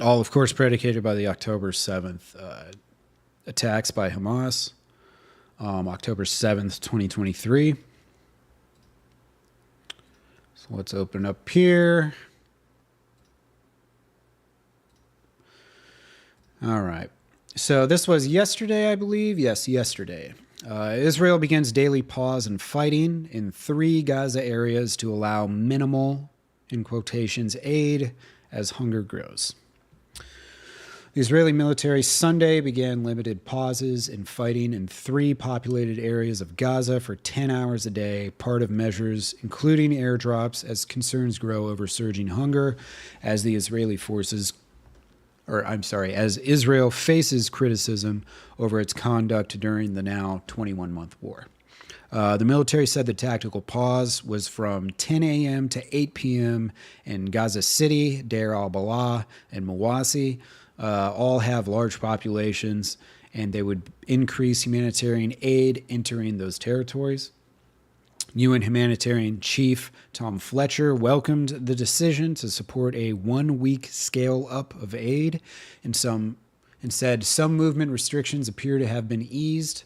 of course, predicated by the October 7th attacks by Hamas. October 7th, 2023. So let's open up here. All right. So this was yesterday, I believe. Yes, yesterday. Israel begins daily pause in fighting in 3 Gaza areas to allow minimal, in quotations, aid as hunger grows. The Israeli military Sunday began limited pauses in fighting in 3 populated areas of Gaza for 10 hours a day, part of measures including airdrops as concerns grow over surging hunger as the Israeli forces as Israel faces criticism over its conduct during the now 21-month war. The military said the tactical pause was from 10 a.m. to 8 p.m. in Gaza City, Deir al-Balah, and Mawasi. All have large populations, and they would increase humanitarian aid entering those territories. UN humanitarian chief Tom Fletcher welcomed the decision to support a 1-week scale up of aid and said some movement restrictions appear to have been eased,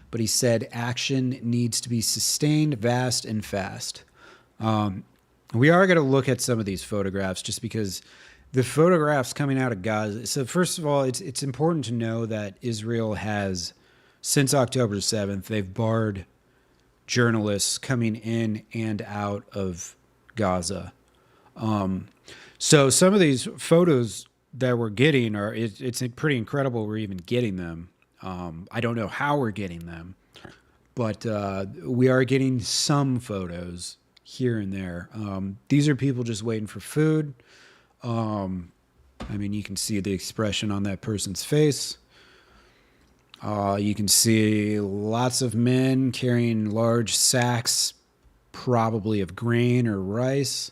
but he said action needs to be sustained, vast, and fast. We are going to look at some of these photographs just because the photographs coming out of Gaza. So first of all, it's important to know that Israel has, since October 7th, they've barred journalists coming in and out of Gaza. So some of these photos that we're getting it's pretty incredible we're even getting them. I don't know how we're getting them, but we are getting some photos here and there. These are people just waiting for food. I mean, you can see the expression on that person's face. You can see lots of men carrying large sacks, probably of grain or rice,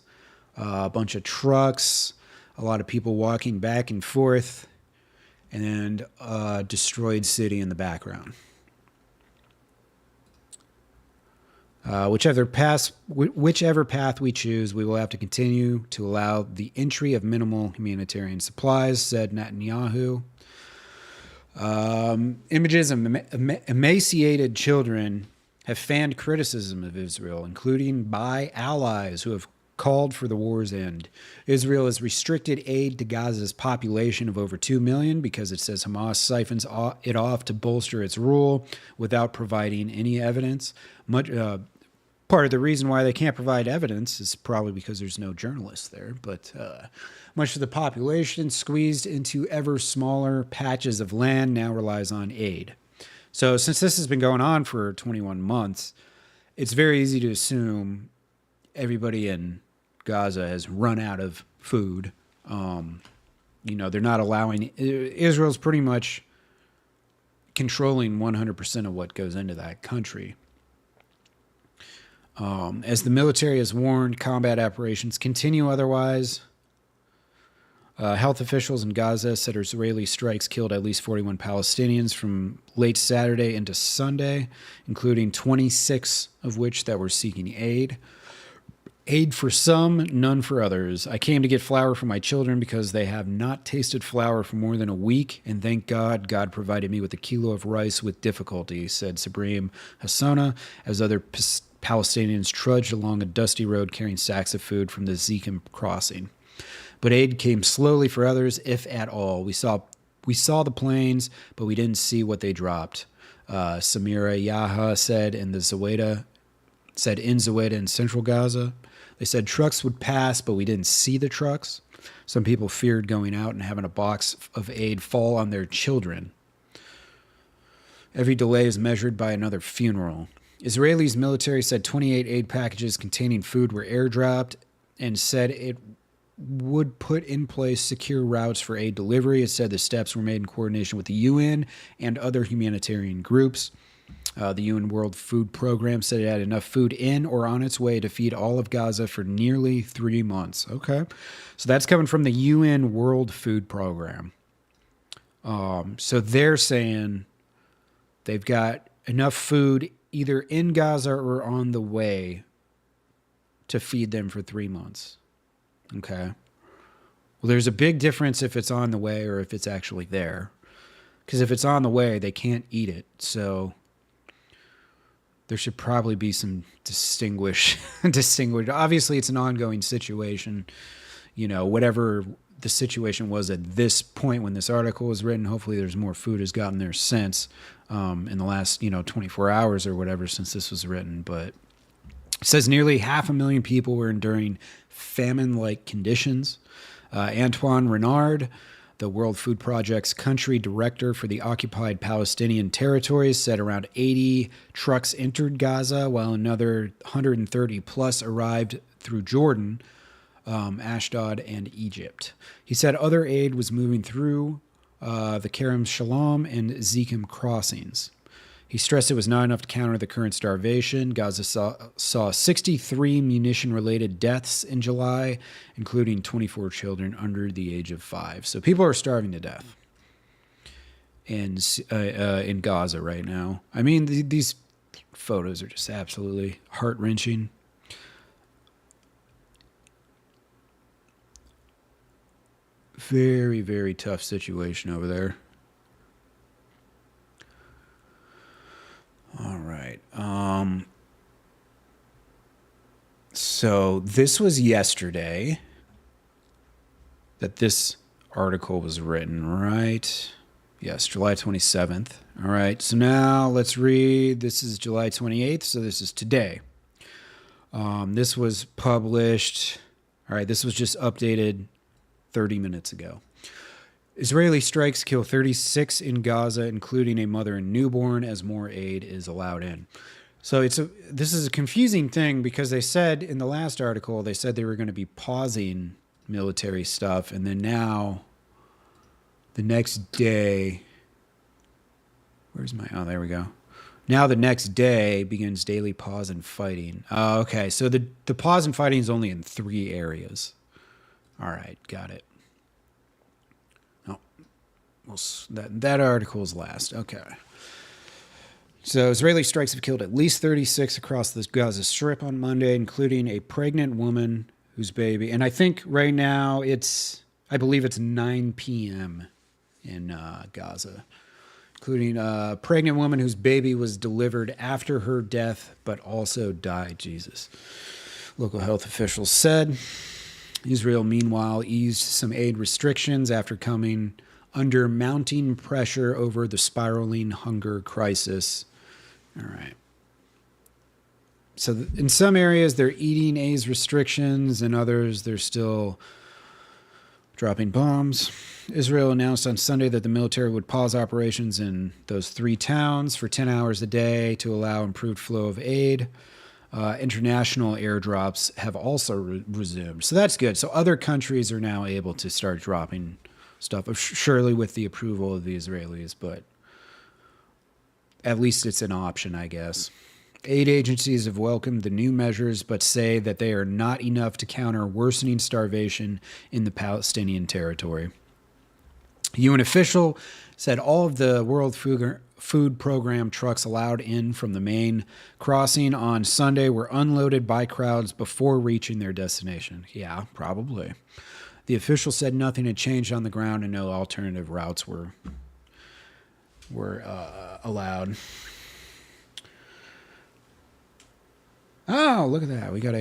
a bunch of trucks, a lot of people walking back and forth, and a destroyed city in the background. Whichever path we choose, we will have to continue to allow the entry of minimal humanitarian supplies, said Netanyahu. Images of emaciated children have fanned criticism of Israel, including by allies who have called for the war's end. Israel has restricted aid to Gaza's population of over 2 million because it says Hamas siphons it off to bolster its rule without providing any evidence. Part of the reason why they can't provide evidence is probably because there's no journalists there, but much of the population squeezed into ever smaller patches of land now relies on aid. So since this has been going on for 21 months, it's very easy to assume everybody in Gaza has run out of food. They're not allowing, Israel's pretty much controlling 100% of what goes into that country. As the military has warned, combat operations continue otherwise. Health officials in Gaza said Israeli strikes killed at least 41 Palestinians from late Saturday into Sunday, including 26 of which that were seeking aid. Aid for some, none for others. I came to get flour for my children because they have not tasted flour for more than a week, and thank God, God provided me with a kilo of rice with difficulty, said Sabreen Hassana, as other Palestinians trudged along a dusty road carrying sacks of food from the Zikim crossing. But aid came slowly for others, if at all. We saw the planes, but we didn't see what they dropped. Samira Yaha said in Zaweda in central Gaza. They said trucks would pass, but we didn't see the trucks. Some people feared going out and having a box of aid fall on their children. Every delay is measured by another funeral. Israel's military said 28 aid packages containing food were airdropped and said it would put in place secure routes for aid delivery. It said the steps were made in coordination with the UN and other humanitarian groups. The UN World Food Program said it had enough food in or on its way to feed all of Gaza for nearly 3 months. Okay. So that's coming from the UN World Food Program. So they're saying they've got enough food either in Gaza or on the way to feed them for 3 months. Okay. Well, there's a big difference if it's on the way or if it's actually there. Because if it's on the way, they can't eat it. So there should probably be some distinguished. Obviously, it's an ongoing situation. Whatever the situation was at this point when this article was written, hopefully there's more food has gotten there since in the last, 24 hours or whatever since this was written. But it says nearly 500,000 people were enduring famine-like conditions. Antoine Renard, The World Food Project's country director for the occupied Palestinian territories said around 80 trucks entered Gaza, while another 130 plus arrived through Jordan, Ashdod, and Egypt. He said other aid was moving through the Kerem Shalom and Zekim crossings. He stressed it was not enough to counter the current starvation. Gaza saw 63 munition-related deaths in July, including 24 children under the age of 5. So people are starving to death in Gaza right now. I mean, these photos are just absolutely heart-wrenching. Very, very tough situation over there. All right. So this was yesterday that this article was written, right? Yes, July 27th. All right. So now let's read. This is July 28th. So this is today. This was published. All right. This was just updated 30 minutes ago. Israeli strikes kill 36 in Gaza, including a mother and newborn, as more aid is allowed in. So this is a confusing thing because they said in the last article, they said they were going to be pausing military stuff. And then now the next day, oh, there we go. Now the next day begins daily pause in fighting. Okay. So the pause in fighting is only in 3 areas. All right. Got it. Well, that article is last. Okay. So Israeli strikes have killed at least 36 across the Gaza Strip on Monday, including a pregnant woman whose baby, and I think right now I believe it's 9 p.m. in Gaza, including a pregnant woman whose baby was delivered after her death, but also died. Jesus. Local health officials said. Israel, meanwhile, eased some aid restrictions after coming under mounting pressure over the spiraling hunger crisis. All right. So in some areas, they're eating aid restrictions. In others, they're still dropping bombs. Israel announced on Sunday that the military would pause operations in those 3 towns for 10 hours a day to allow improved flow of aid. International airdrops have also resumed. So that's good. So other countries are now able to start dropping stuff, surely with the approval of the Israelis, but at least it's an option, I guess. Aid agencies have welcomed the new measures, but say that they are not enough to counter worsening starvation in the Palestinian territory. A UN official said all of the World Food Program trucks allowed in from the main crossing on Sunday were unloaded by crowds before reaching their destination. Yeah, probably. The official said nothing had changed on the ground and no alternative routes were allowed. Oh, look at that. We got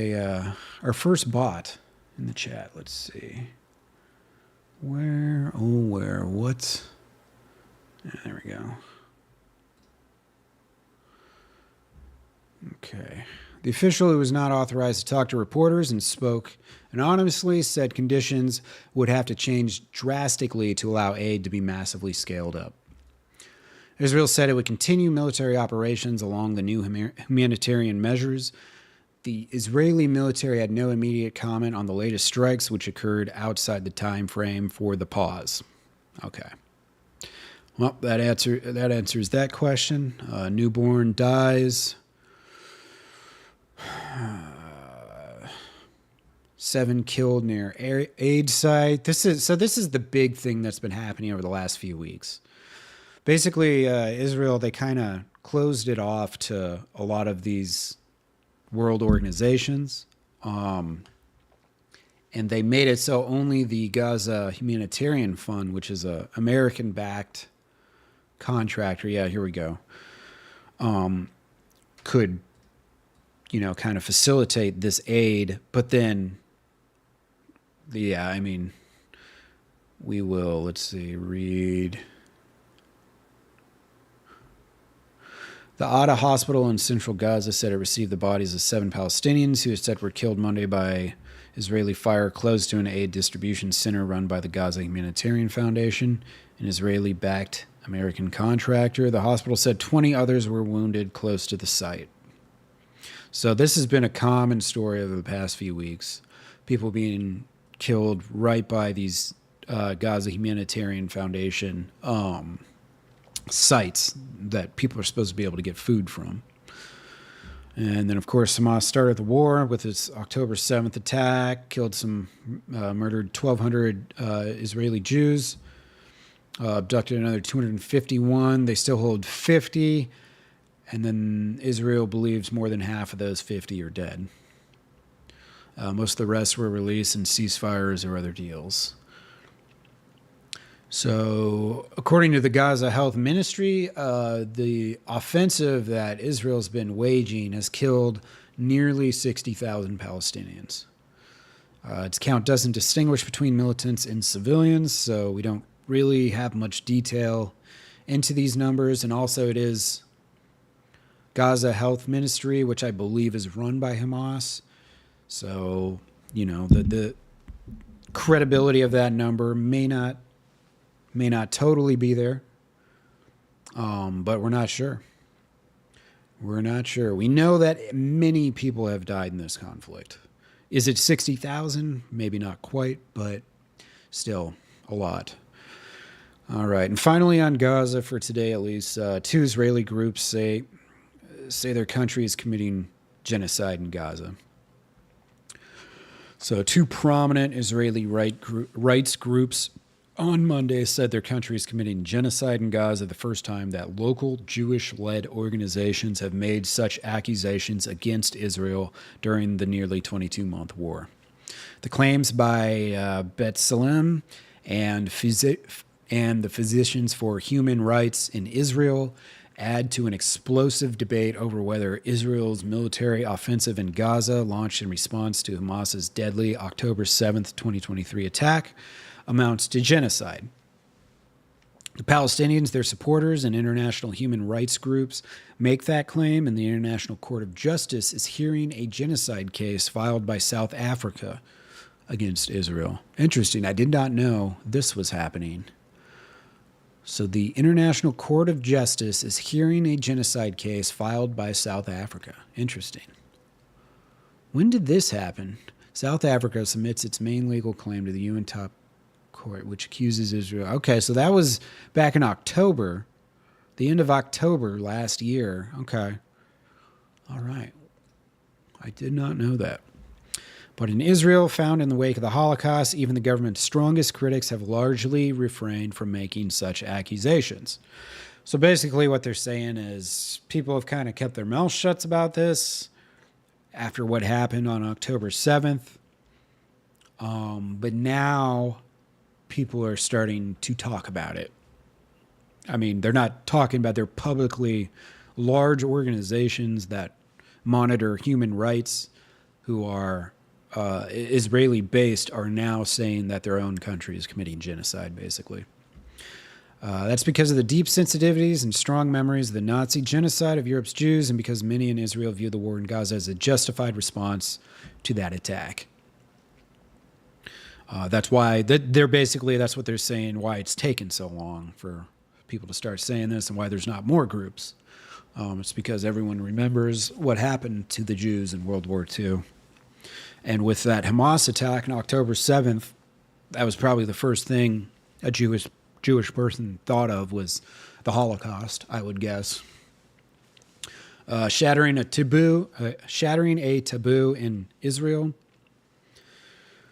our first bot in the chat. Let's see. What? There we go. Okay. The official, who was not authorized to talk to reporters and spoke anonymously, said conditions would have to change drastically to allow aid to be massively scaled up. Israel said it would continue military operations along the new humanitarian measures. The Israeli military had no immediate comment on the latest strikes, which occurred outside the time frame for the pause. Okay. Well, that answers that question. Newborn dies. 7 killed near aid site. This is the big thing that's been happening over the last few weeks. Basically, Israel, they kind of closed it off to a lot of these world organizations, and they made it so only the Gaza Humanitarian Fund, which is a American-backed contractor, yeah, here we go, could, kind of facilitate this aid. But then, yeah, I mean, we will, let's see, read. The Ada Hospital in central Gaza said it received the bodies of 7 Palestinians who it said were killed Monday by Israeli fire close to an aid distribution center run by the Gaza Humanitarian Foundation, an Israeli-backed American contractor. The hospital said 20 others were wounded close to the site. So this has been a common story over the past few weeks. People being killed right by these Gaza Humanitarian Foundation sites that people are supposed to be able to get food from. And then, of course, Hamas started the war with its October 7th attack, murdered 1,200 Israeli Jews, abducted another 251. They still hold 50. And then Israel believes more than half of those 50 are dead. Most of the rest were released in ceasefires or other deals. So, according to the Gaza Health Ministry, the offensive that Israel's been waging has killed nearly 60,000 Palestinians. Its count doesn't distinguish between militants and civilians, so we don't really have much detail into these numbers. And also, it is Gaza Health Ministry, which I believe is run by Hamas. So, the credibility of that number may not totally be there, but we're not sure. We're not sure. We know that many people have died in this conflict. Is it 60,000? Maybe not quite, but still a lot. All right, and finally on Gaza for today, at least, two Israeli groups say their country is committing genocide in Gaza. So two prominent Israeli rights groups on Monday said their country is committing genocide in Gaza, the first time that local Jewish-led organizations have made such accusations against Israel during the nearly 22-month war. The claims by B'Tselem and the Physicians for Human Rights in Israel add to an explosive debate over whether Israel's military offensive in Gaza, launched in response to Hamas's deadly October 7th, 2023 attack, amounts to genocide. The Palestinians, their supporters, and international human rights groups make that claim, and the International Court of Justice is hearing a genocide case filed by South Africa against Israel. Interesting. I did not know this was happening. So the International Court of Justice is hearing a genocide case filed by South Africa. Interesting. When did this happen? South Africa submits its main legal claim to the UN top court, which accuses Israel. Okay, so that was back in October, the end of October last year. Okay. All right. I did not know that. But in Israel, found in the wake of the Holocaust, even the government's strongest critics have largely refrained from making such accusations. So basically what they're saying is people have kind of kept their mouths shut about this after what happened on October 7th. But now people are starting to talk about it. I mean, they're not talking about their publicly large organizations that monitor human rights who are Israeli-based are now saying that their own country is committing genocide, basically. That's because of the deep sensitivities and strong memories of the Nazi genocide of Europe's Jews, and because many in Israel view the war in Gaza as a justified response to that attack. That's why that's what they're saying, why it's taken so long for people to start saying this and why there's not more groups. It's because everyone remembers what happened to the Jews in World War II. And with that Hamas attack on October 7th, that was probably the first thing a Jewish person thought of was the Holocaust, I would guess. Shattering a taboo in Israel.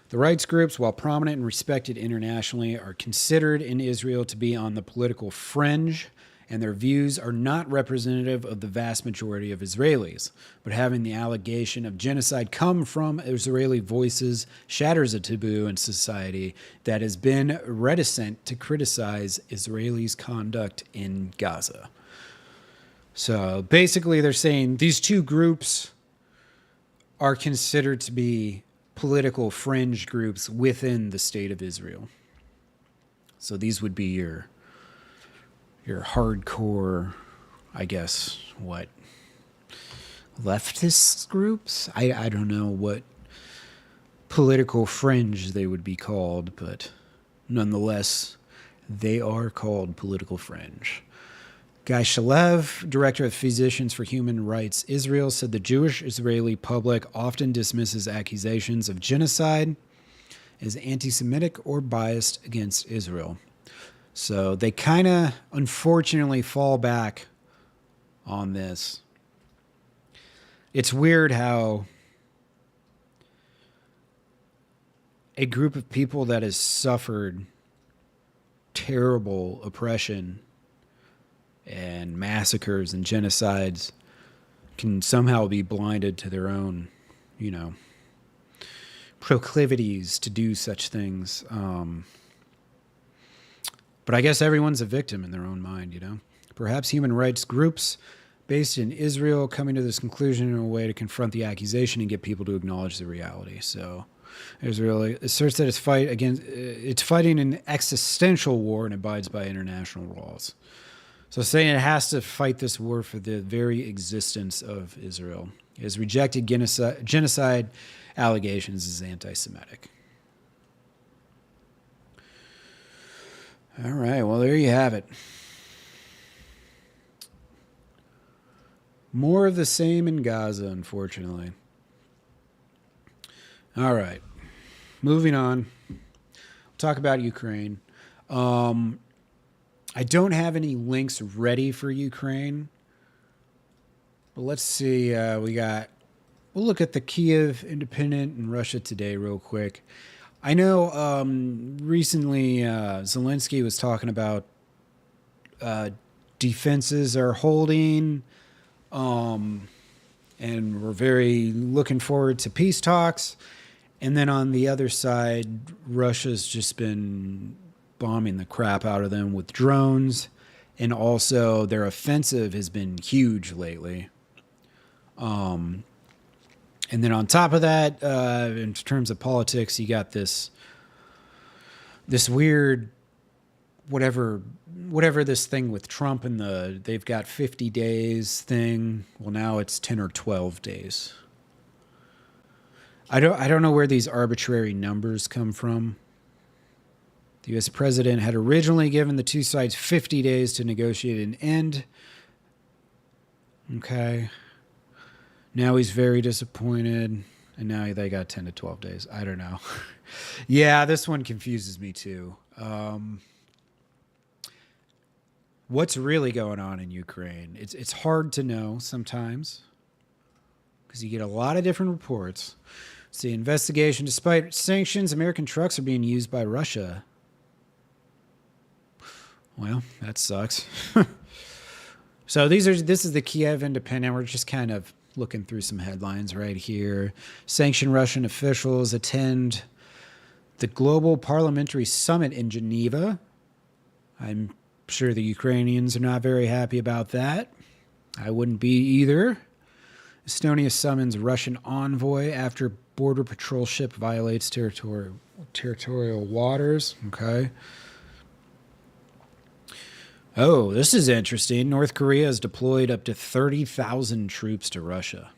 The rights groups, while prominent and respected internationally, are considered in Israel to be on the political fringe, and their views are not representative of the vast majority of Israelis. But having the allegation of genocide come from Israeli voices shatters a taboo in society that has been reticent to criticize Israelis' conduct in Gaza. So basically they're saying these two groups are considered to be political fringe groups within the state of Israel. So these would be your hardcore, I guess, leftist groups? I don't know what political fringe, they would be called, but nonetheless, they are called political fringe. Guy Shalev, director of Physicians for Human Rights Israel, said the Jewish Israeli public often dismisses accusations of genocide as anti-Semitic or biased against Israel. So they kind of, unfortunately, fall back on this. It's weird how a group of people that has suffered terrible oppression and massacres and genocides can somehow be blinded to their own, proclivities to do such things. But I guess everyone's a victim in their own mind, Perhaps human rights groups based in Israel coming to this conclusion in a way to confront the accusation and get people to acknowledge the reality. So Israel asserts that it's fighting an existential war and abides by international laws. So saying it has to fight this war for the very existence of Israel. It has rejected genocide allegations as anti-Semitic. All right, well, there you have it. More of the same in Gaza, unfortunately. All right, moving on. We'll talk about Ukraine. I don't have any links ready for Ukraine, but let's see. We'll look at the Kiev Independent and Russia Today real quick. I know recently Zelensky was talking about defenses are holding, and we're very looking forward to peace talks. And then on the other side, Russia's just been bombing the crap out of them with drones, and also their offensive has been huge lately. And then on top of that, in terms of politics, you got this weird whatever this thing with Trump and they've got 50 days thing. Well, now it's 10 or 12 days. I don't know where these arbitrary numbers come from. The U.S. president had originally given the two sides 50 days to negotiate an end. Okay. Now he's very disappointed, and now they got 10 to 12 days. I don't know. Yeah, this one confuses me too. What's really going on in Ukraine? It's hard to know sometimes because you get a lot of different reports. It's the investigation. Despite sanctions, American trucks are being used by Russia. Well, that sucks. So this is the Kiev Independent. We're just kind of looking through some headlines right here. Sanctioned Russian officials attend the Global Parliamentary Summit in Geneva. I'm sure the Ukrainians are not very happy about that. I wouldn't be either. Estonia summons Russian envoy after border patrol ship violates territorial waters. Okay. Oh, this is interesting. North Korea has deployed up to 30,000 troops to Russia.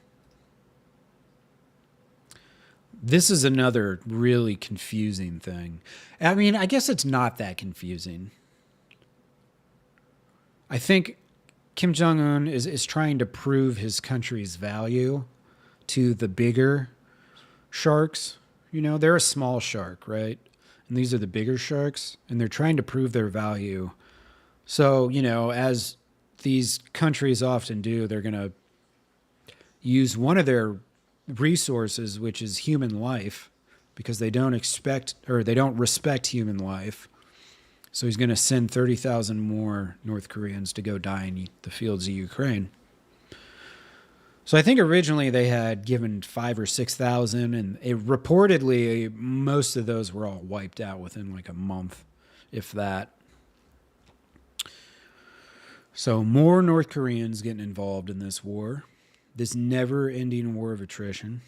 This is another really confusing thing. I mean, I guess it's not that confusing. I think Kim Jong-un is trying to prove his country's value to the bigger sharks. They're a small shark, right? And these are the bigger sharks, and they're trying to prove their value. So, as these countries often do, they're going to use one of their resources, which is human life, because they don't respect human life. So he's going to send 30,000 more North Koreans to go die in the fields of Ukraine. So I think originally they had given 5,000 or 6,000, and reportedly most of those were all wiped out within like a month, if that. So more North Koreans getting involved in this war, this never-ending war of attrition.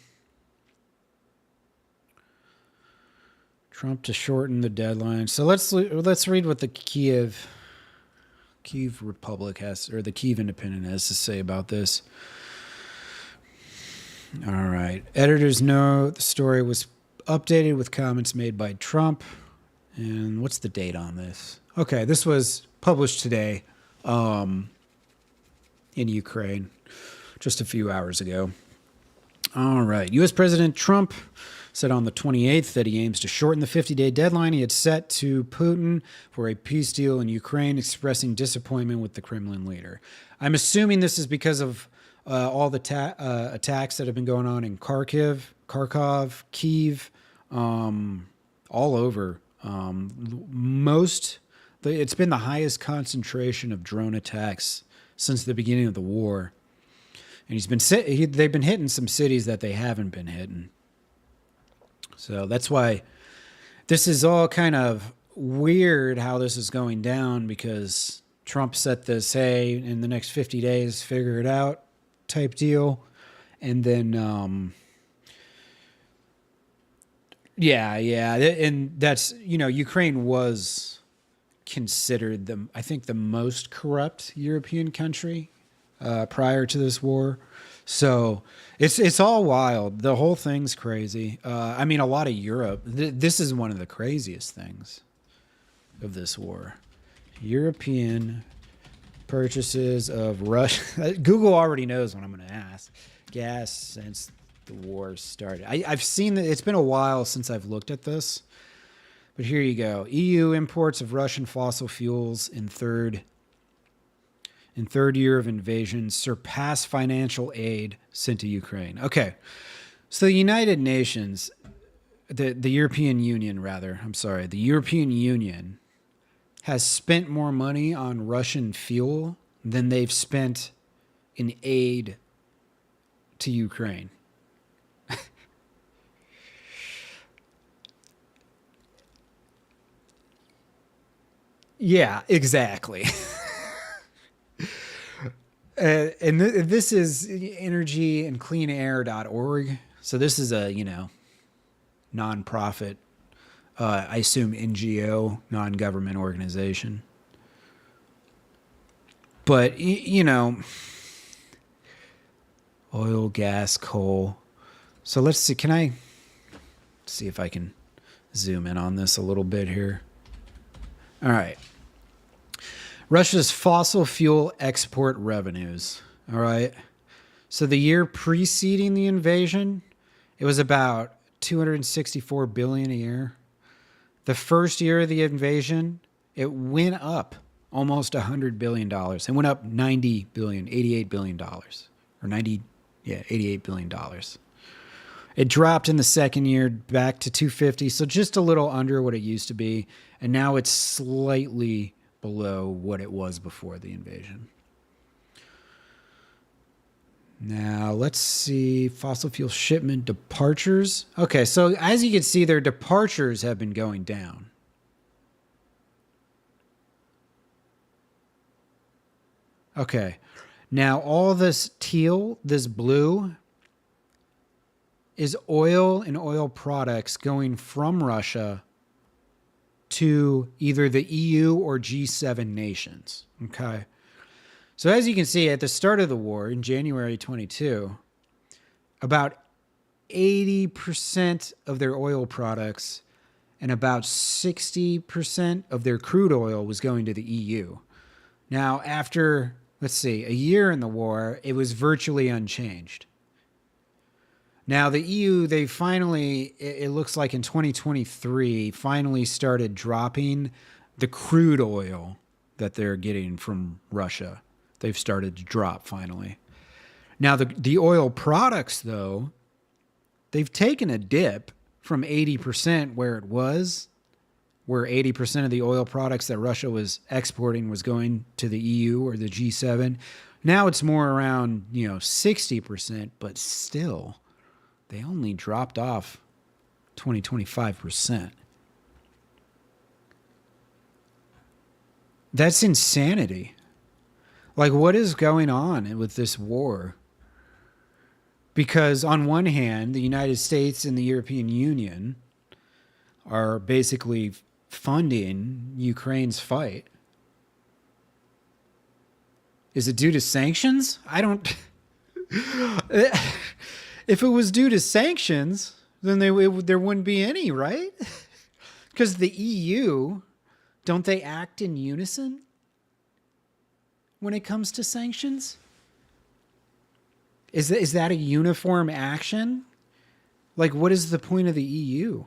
Trump to shorten the deadline. So let's read what the Kiev Republic or the Kiev Independent has to say about this. All right. Editors know the story was updated with comments made by Trump. And what's the date on this? Okay, this was published today in Ukraine just a few hours ago. All right. U.S. President Trump said on the 28th that he aims to shorten the 50-day deadline he had set to Putin for a peace deal in Ukraine, expressing disappointment with the Kremlin leader. I'm assuming this is because of all the attacks that have been going on in Kharkov, Kyiv, all over. It's been the highest concentration of drone attacks since the beginning of the war. And they've been hitting some cities that they haven't been hitting. So that's why this is all kind of weird how this is going down, because Trump set this, hey, in the next 50 days, figure it out type deal. And then, and that's, Ukraine was considered I think the most corrupt European country prior to this war. So it's all wild. The whole thing's crazy. I mean, a lot of Europe, this is one of the craziest things of this war. European purchases of Russia. Google already knows what I'm going to ask. Gas since the war started. I've seen that. It's been a while since I've looked at this. But here you go. EU imports of Russian fossil fuels in third year of invasion surpass financial aid sent to Ukraine. Okay. So the United Nations, the European Union has spent more money on Russian fuel than they've spent in aid to Ukraine. Yeah, exactly. And this is energyandcleanair.org. So this is a, nonprofit, I assume NGO, non-government organization. But, oil, gas, coal. So let's see. Can I see if I can zoom in on this a little bit here? All right. Russia's fossil fuel export revenues. All right. So the year preceding the invasion, it was about $264 billion a year. The first year of the invasion, it went up almost $100 billion. It went up $88 billion. $88 billion. It dropped in the second year back to 250, so just a little under what it used to be, and now it's slightly below what it was before the invasion. Now, let's see. Fossil fuel shipment departures. Okay, so as you can see, their departures have been going down. Okay. Now, all this teal, this blue, is oil and oil products going from Russia to either the EU or G7 nations. Okay. So as you can see, at the start of the war in January 22, about 80% of their oil products and about 60% of their crude oil was going to the EU. Now, after, let's see, a year in the war, it was virtually unchanged. Now, the EU, they finally, it looks like in 2023, finally started dropping the crude oil that they're getting from Russia. They've started to drop finally. Now, the oil products, though, they've taken a dip from 80% where it was, where 80% of the oil products that Russia was exporting was going to the EU or the G7. Now it's more around, 60%, but still, they only dropped off 25%. That's insanity. Like, what is going on with this war? Because on one hand, the United States and the European Union are basically funding Ukraine's fight. Is it due to sanctions? I don't... If it was due to sanctions, Then there wouldn't be any, right? Because the EU, don't they act in unison when it comes to sanctions? Is that a uniform action? Like, what is the point of the EU?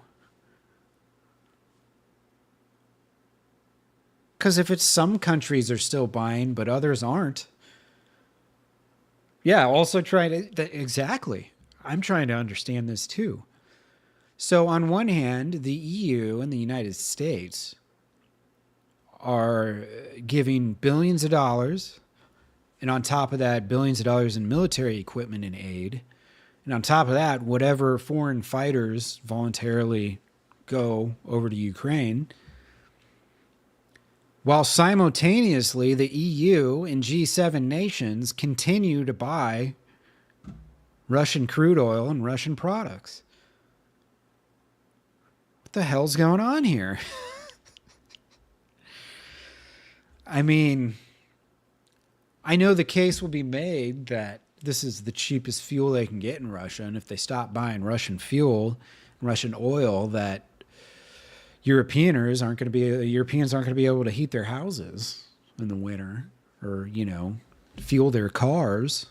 Because if it's some countries are still buying, but others aren't. Yeah, also exactly. I'm trying to understand this too. So on one hand, the EU and the United States are giving billions of dollars, and on top of that, billions of dollars in military equipment and aid. And on top of that, whatever foreign fighters voluntarily go over to Ukraine, while simultaneously the EU and G7 nations continue to buy Russian crude oil and Russian products. What the hell's going on here? I mean, I know the case will be made that this is the cheapest fuel they can get in Russia, and if they stop buying Russian fuel and Russian oil, that Europeans aren't going to be able to heat their houses in the winter, or, you know, fuel their cars.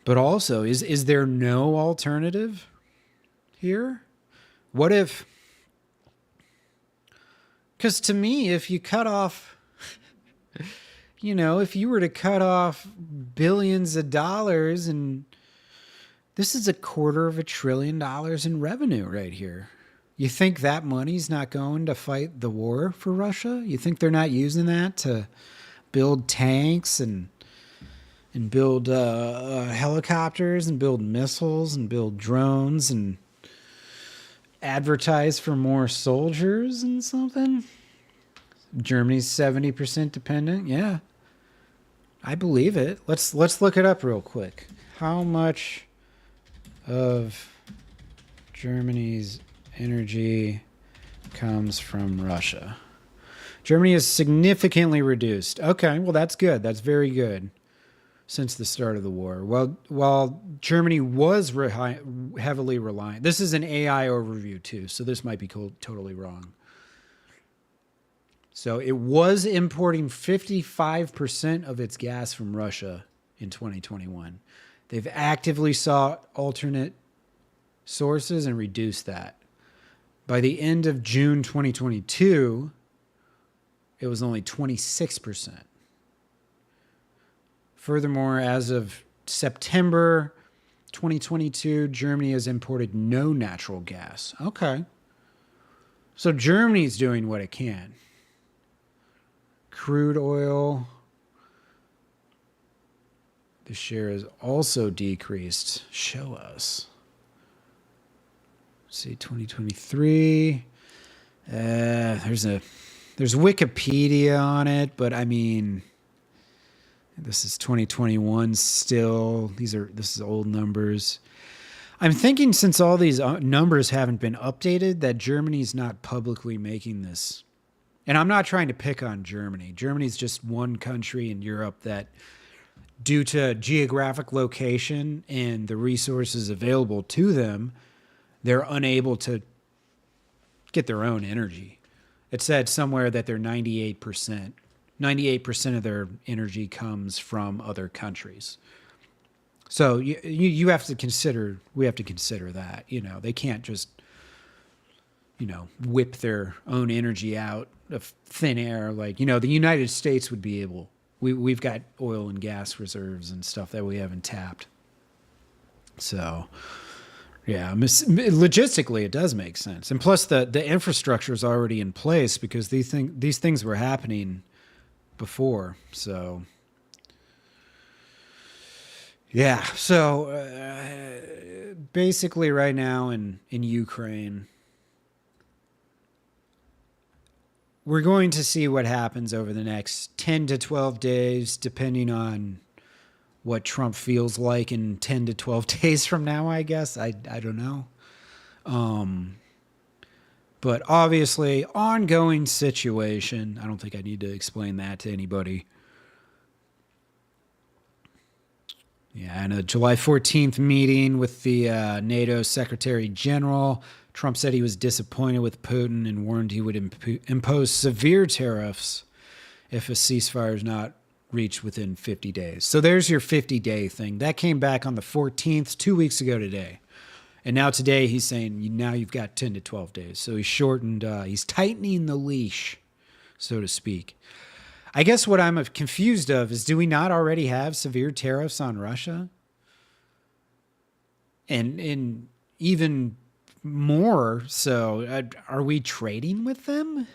But also, is there no alternative here? What if, because to me, if you cut off, you know, if you were to cut off billions of dollars, and this is $250 billion in revenue right here. You think that money's not going to fight the war for Russia? You think they're not using that to build tanks and build helicopters and build missiles and build drones and advertise for more soldiers and something? Germany's 70% dependent. Yeah, I believe it. Let's look it up real quick. How much of Germany's energy comes from Russia? Germany is significantly reduced. Okay, well, that's good. That's very good. Since the start of the war. While Germany was heavily reliant. This is an AI overview too, so this might be totally wrong. So it was importing 55% of its gas from Russia in 2021. They've actively sought alternate sources and reduced that. By the end of June 2022, it was only 26%. Furthermore, as of September 2022, Germany has imported no natural gas. Okay. So Germany's doing what it can. Crude oil. The share has also decreased. Show us. Let's see, 2023. There's Wikipedia on it, but I mean, this is 2021 still. This is old numbers. I'm thinking since all these numbers haven't been updated, that Germany's not publicly making this. And I'm not trying to pick on Germany. Germany's just one country in Europe that, due to geographic location and the resources available to them, they're unable to get their own energy. It said somewhere that they're 98%. 98% of their energy comes from other countries. So you have to consider, we have to consider that, you know, they can't just, you know, whip their own energy out of thin air. Like, you know, the United States would be able, we've got oil and gas reserves and stuff that we haven't tapped. So yeah, logistically it does make sense. And plus the infrastructure is already in place because these things were happening before. So yeah, so basically right now in Ukraine, we're going to see what happens over the next 10 to 12 days, depending on what Trump feels like in 10 to 12 days from now, I guess. I don't know. But obviously, ongoing situation. I don't think I need to explain that to anybody. Yeah, in a July 14th meeting with the NATO Secretary General, Trump said he was disappointed with Putin and warned he would impose severe tariffs if a ceasefire is not reached within 50 days. So there's your 50-day thing. That came back on the 14th, 2 weeks ago today. And now today he's saying now you've got 10 to 12 days. So he's shortened, he's tightening the leash, so to speak. I guess what I'm confused of is, do we not already have severe tariffs on Russia? And even more so, are we trading with them?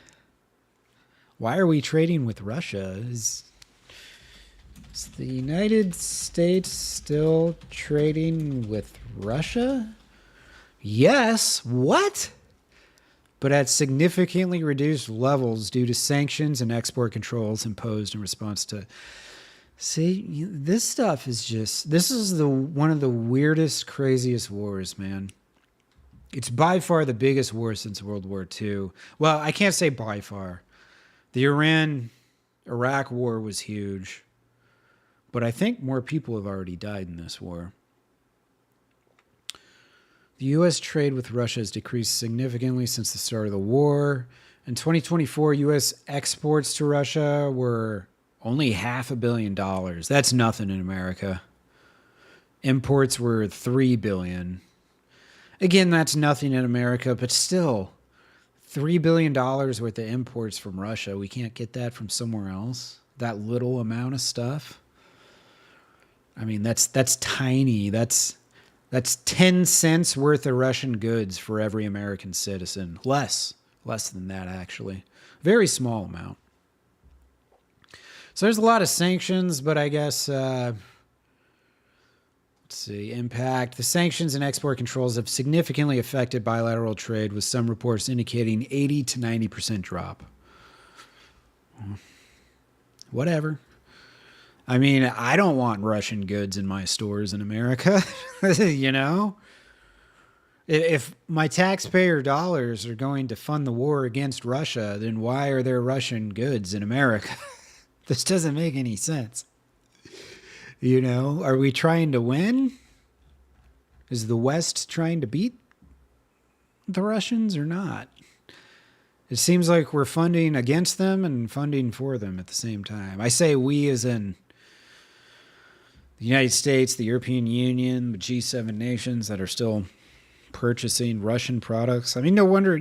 Why are we trading with Russia? Is the United States still trading with Russia? Yes. What? But at significantly reduced levels due to sanctions and export controls imposed in response to... See, this stuff is just... This is one of the weirdest, craziest wars, man. It's by far the biggest war since World War II. Well, I can't say by far. The Iran-Iraq war was huge. But I think more people have already died in this war. The U.S. trade with Russia has decreased significantly since the start of the war. In 2024, U.S. exports to Russia were only $500 million. That's nothing in America. Imports were $3 billion. Again, that's nothing in America, but still, $3 billion worth of imports from Russia. We can't get that from somewhere else. That little amount of stuff. I mean, that's tiny. That's 10 cents worth of Russian goods for every American citizen. Less than that, actually. Very small amount. So there's a lot of sanctions, but I guess, let's see, impact. The sanctions and export controls have significantly affected bilateral trade, with some reports indicating 80 to 90% drop. Whatever. I mean, I don't want Russian goods in my stores in America, you know? If my taxpayer dollars are going to fund the war against Russia, then why are there Russian goods in America? This doesn't make any sense. You know, are we trying to win? Is the West trying to beat the Russians or not? It seems like we're funding against them and funding for them at the same time. I say we as in the United States, the European Union, the G7 nations that are still purchasing Russian products. I mean, no wonder.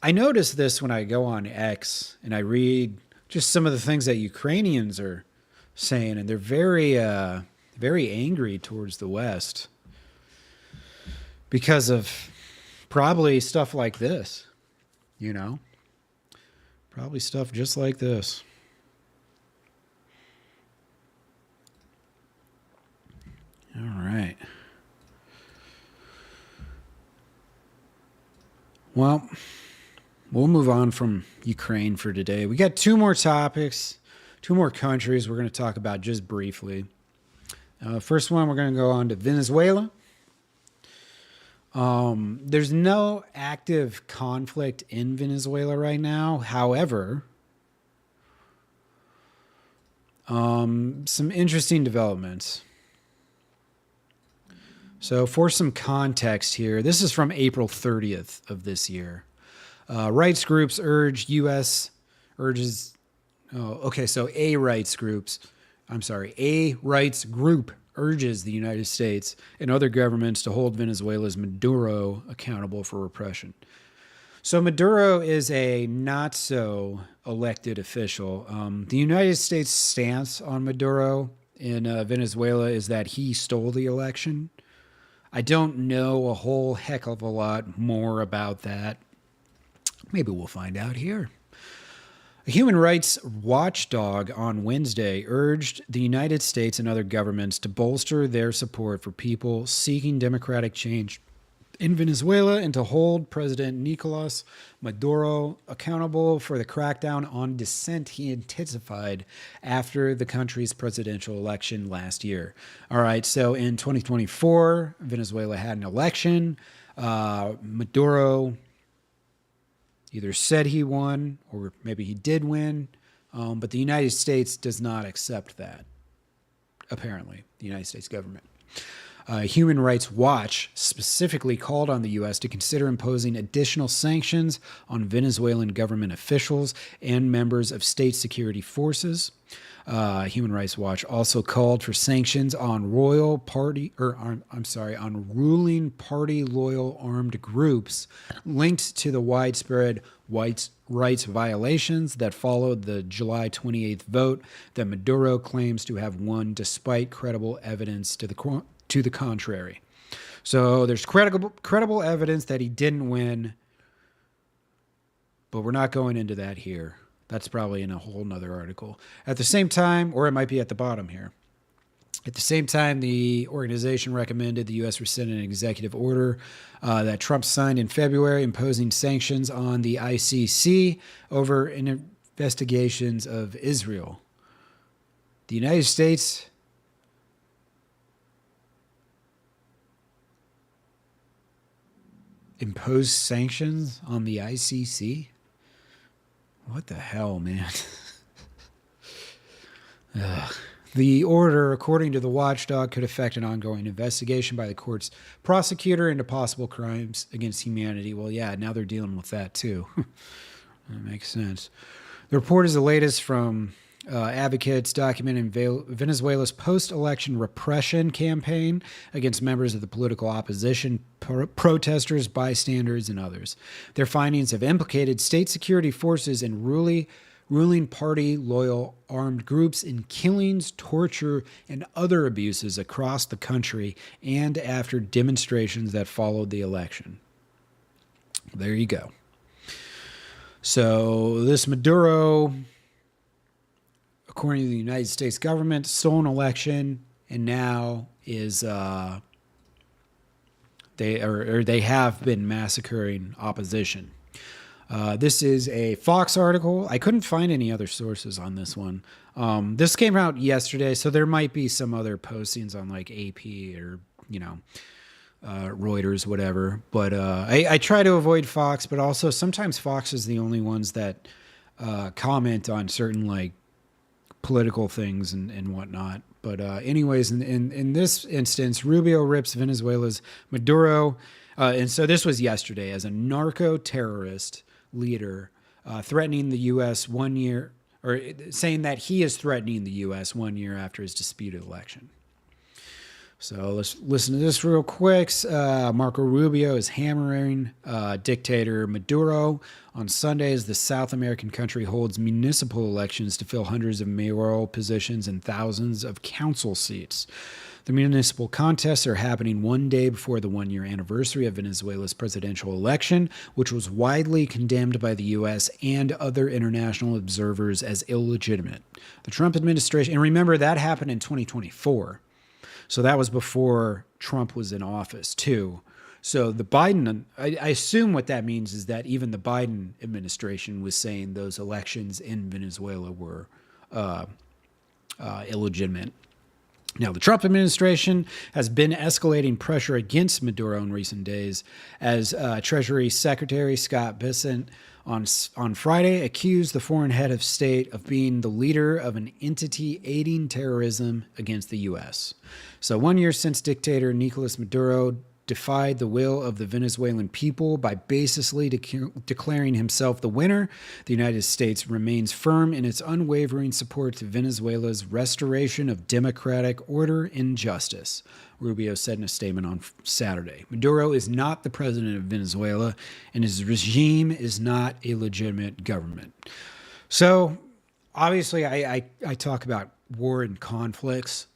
I notice this when I go on X and I read just some of the things that Ukrainians are saying, and they're very, very angry towards the West because of probably stuff like this, you know? Probably stuff just like this. All right. Well, we'll move on from Ukraine for today. We got two more topics, two more countries we're going to talk about just briefly. First one, we're going to go on to Venezuela. There's no active conflict in Venezuela right now. However, some interesting developments. So for some context here, this is from April 30th of this year. Rights groups urge U.S. urges, A rights group urges the United States and other governments to hold Venezuela's Maduro accountable for repression. So Maduro is a not so elected official. The United States stance on Maduro in Venezuela is that he stole the election. I don't know a whole heck of a lot more about that. Maybe we'll find out here. A human rights watchdog on Wednesday urged the United States and other governments to bolster their support for people seeking democratic change in Venezuela and to hold President Nicolás Maduro accountable for the crackdown on dissent he intensified after the country's presidential election last year. All right, so in 2024, Venezuela had an election. Maduro either said he won or maybe he did win, but the United States does not accept that. apparently, the United States government. Human Rights Watch specifically called on the U.S. to consider imposing additional sanctions on Venezuelan government officials and members of state security forces. Human Rights Watch also called for sanctions on ruling party loyal armed groups linked to the widespread rights violations that followed the July 28th vote that Maduro claims to have won despite credible evidence to the contrary. So there's credible evidence that he didn't win, but we're not going into that here. That's probably in a whole nother article. At the same time, or it might be at the bottom here. At the same time, the organization recommended the U.S. rescind an executive order that Trump signed in February imposing sanctions on the ICC over investigations of Israel. The United States imposed sanctions on the ICC? What the hell, man? The order, according to the watchdog, could affect an ongoing investigation by the court's prosecutor into possible crimes against humanity. Well, yeah, now they're dealing with that too. That makes sense. The report is the latest from advocates documenting Venezuela's post-election repression campaign against members of the political opposition, protesters, bystanders, and others. Their findings have implicated state security forces and ruling party loyal armed groups in killings, torture, and other abuses across the country and after demonstrations that followed the election. There you go. So this Maduro, according to the United States government, stole an election and now is they have been massacring opposition. This is a Fox article. I couldn't find any other sources on this one. This came out yesterday, so there might be some other postings on like AP or Reuters, whatever. But I try to avoid Fox, but also sometimes Fox is the only ones that comment on certain like political things and whatnot. But anyways, in this instance, Rubio rips Venezuela's Maduro. And so this was yesterday as a narco-terrorist leader threatening the U.S. 1 year, or saying that he is threatening the U.S. 1 year after his disputed election. So let's listen to this real quick. Marco Rubio is hammering dictator Maduro on Sunday as the South American country holds municipal elections to fill hundreds of mayoral positions and thousands of council seats. The municipal contests are happening one day before the 1 year anniversary of Venezuela's presidential election, which was widely condemned by the U.S. and other international observers as illegitimate. The Trump administration, and remember that happened in 2024. So that was before Trump was in office, too. So the Biden, I assume what that means is that even the Biden administration was saying those elections in Venezuela were illegitimate. Now, the Trump administration has been escalating pressure against Maduro in recent days as Treasury Secretary Scott Bessent on Friday accused the foreign head of state of being the leader of an entity aiding terrorism against the U.S. So 1 year since dictator Nicolas Maduro defied the will of the Venezuelan people by basically declaring himself the winner, the United States remains firm in its unwavering support to Venezuela's restoration of democratic order and justice, Rubio said in a statement on Saturday. Maduro is not the president of Venezuela, and his regime is not a legitimate government. So, obviously, I talk about war and conflicts.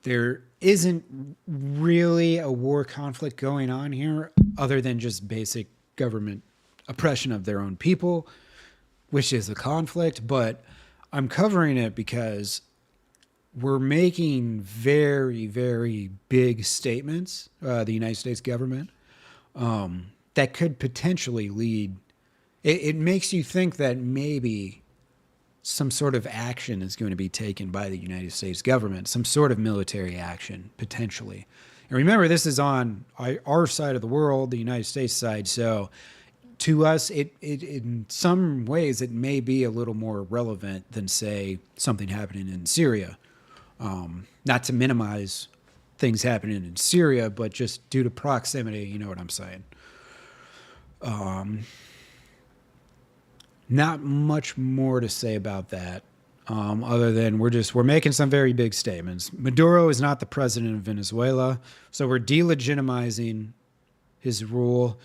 There isn't really a war conflict going on here other than just basic government oppression of their own people, which is a conflict. But I'm covering it because we're making very, very big statements, the United States government, that could potentially lead. It makes you think that maybe some sort of action is going to be taken by the United States government, some sort of military action, potentially. And remember, this is on our side of the world, the United States side. So to us, it in some ways, it may be a little more relevant than, say, something happening in Syria. Not to minimize things happening in Syria, but just due to proximity, you know what I'm saying. Not much more to say about that, other than we're making some very big statements. Maduro is not the president of Venezuela, so we're delegitimizing his rule.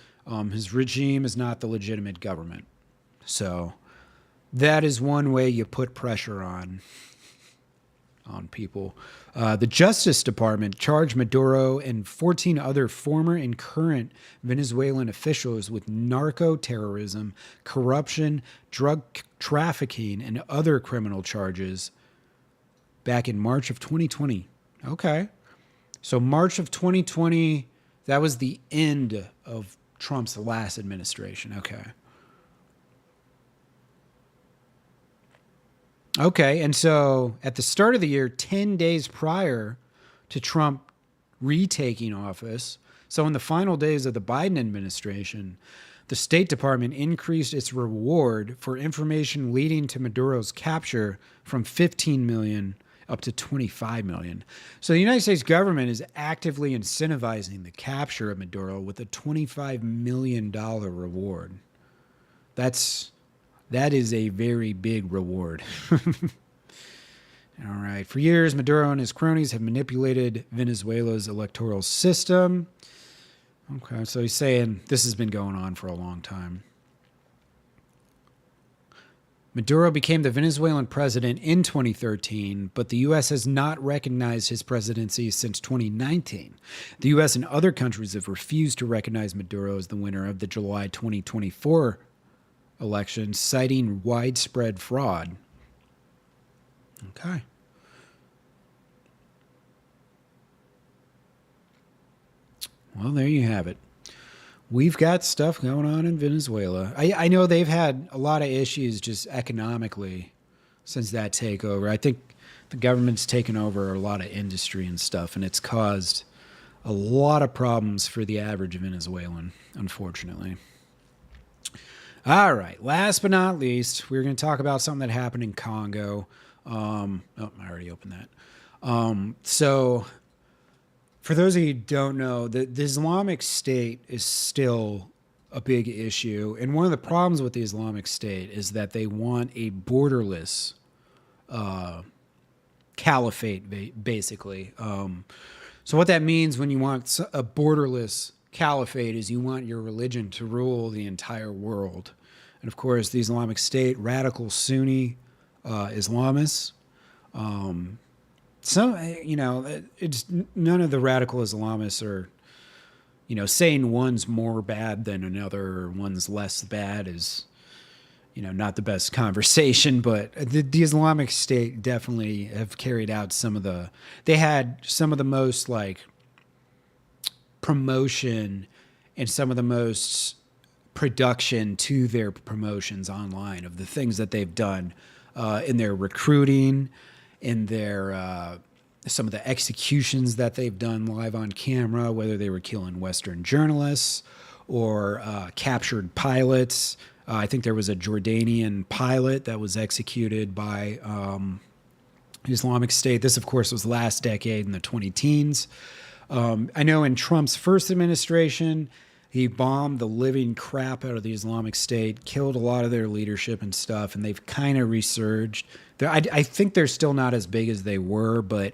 His regime is not the legitimate government. So that is one way you put pressure on people. The Justice Department charged Maduro and 14 other former and current Venezuelan officials with narco-terrorism, corruption, drug trafficking, and other criminal charges back in March of 2020. Okay. So March of 2020, that was the end of Trump's last administration. Okay. Okay, and so at the start of the year, 10 days prior to Trump retaking office, so in the final days of the Biden administration, the State Department increased its reward for information leading to Maduro's capture from 15 million up to 25 million. So the United States government is actively incentivizing the capture of Maduro with a $25 million reward. That is a very big reward. All right. For years, Maduro and his cronies have manipulated Venezuela's electoral system. Okay. So he's saying this has been going on for a long time. Maduro became the Venezuelan president in 2013, but the U.S. has not recognized his presidency since 2019. The U.S. and other countries have refused to recognize Maduro as the winner of the July 2024 election, citing widespread fraud. Okay. Well, there you have it. We've got stuff going on in Venezuela. I know they've had a lot of issues just economically since that takeover. I think the government's taken over a lot of industry and stuff, and it's caused a lot of problems for the average Venezuelan, unfortunately. All right. Last but not least, we're going to talk about something that happened in Congo. I already opened that. So for those of you who don't know, the Islamic State is still a big issue. And one of the problems with the Islamic State is that they want a borderless caliphate, basically. So what that means when you want a borderless caliphate is you want your religion to rule the entire world. And of course, the Islamic State, radical Sunni Islamists. It's none of the radical Islamists are, saying one's more bad than another or one's less bad is, not the best conversation. But the Islamic State definitely have carried out they had some of the most promotion and some of the most production to their promotions online of the things that they've done in their recruiting, in their some of the executions that they've done live on camera, whether they were killing Western journalists or captured pilots. I think there was a Jordanian pilot that was executed by Islamic State. This, of course, was last decade in the 2010s. I know in Trump's first administration, he bombed the living crap out of the Islamic State, killed a lot of their leadership and stuff, and they've kind of resurged. I think they're still not as big as they were, but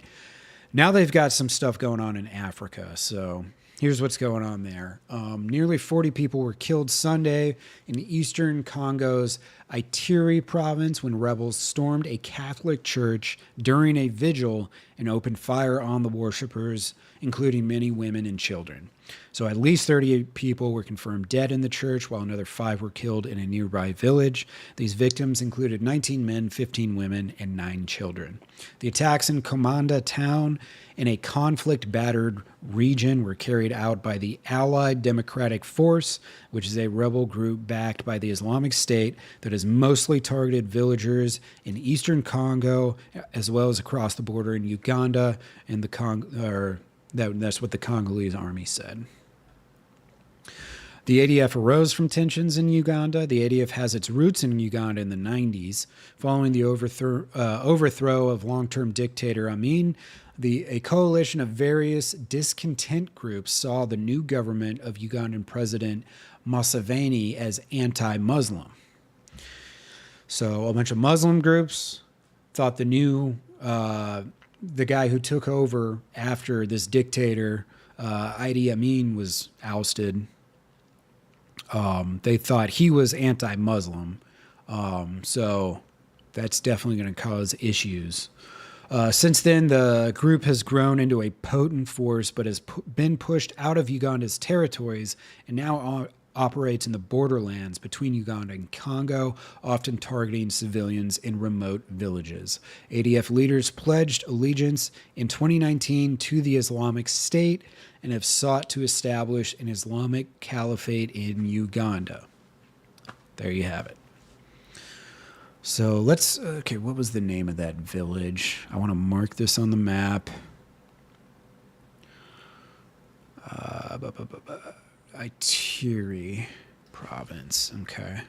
now they've got some stuff going on in Africa. So here's what's going on there. Nearly 40 people were killed Sunday in the eastern Congo's Ituri province when rebels stormed a Catholic church during a vigil and opened fire on the worshipers, including many women and children. So at least 38 people were confirmed dead in the church, while another 5 were killed in a nearby village. These victims included 19 men, 15 women, and 9 children. The attacks in Komanda town in a conflict-battered region were carried out by the Allied Democratic Force, which is a rebel group backed by the Islamic State that has mostly targeted villagers in eastern Congo, as well as across the border in Uganda and the Congo. That's what the Congolese army said. The ADF arose from tensions in Uganda. The ADF has its roots in Uganda in the 90s. Following the overthrow of long-term dictator Amin, a coalition of various discontent groups saw the new government of Ugandan President Museveni as anti-Muslim. So a bunch of Muslim groups thought the guy who took over after this dictator, Idi Amin, was ousted. They thought he was anti-Muslim. So that's definitely going to cause issues. Since then, the group has grown into a potent force, but has been pushed out of Uganda's territories and now operates in the borderlands between Uganda and Congo, often targeting civilians in remote villages. ADF leaders pledged allegiance in 2019 to the Islamic State and have sought to establish an Islamic caliphate in Uganda. There you have it. So let's, okay, what was the name of that village? I want to mark this on the map. Ituri province, okay.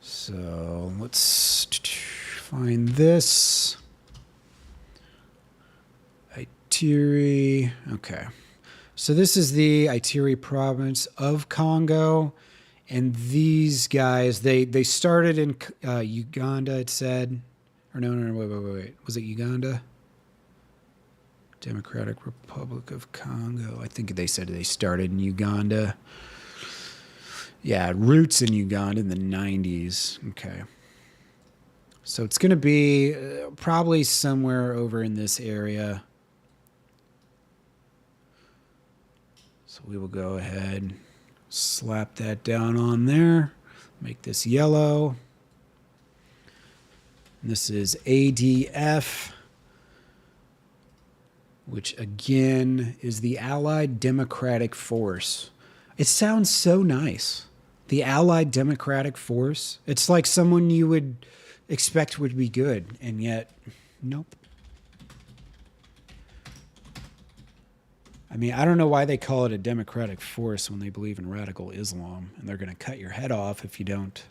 So let's find this. Ituri, okay. So this is the Ituri province of Congo. And these guys, they started in Uganda, it said. Or no, wait. Was it Uganda? Democratic Republic of Congo. I think they said they started in Uganda. Yeah, roots in Uganda in the 90s. Okay. So it's going to be probably somewhere over in this area. So we will go ahead, slap that down on there, make this yellow. And this is ADF, which again is the Allied Democratic Force. It sounds so nice. The Allied Democratic Force. It's like someone you would expect would be good, and yet, nope. I mean, I don't know why they call it a democratic force when they believe in radical Islam, and they're going to cut your head off if you don't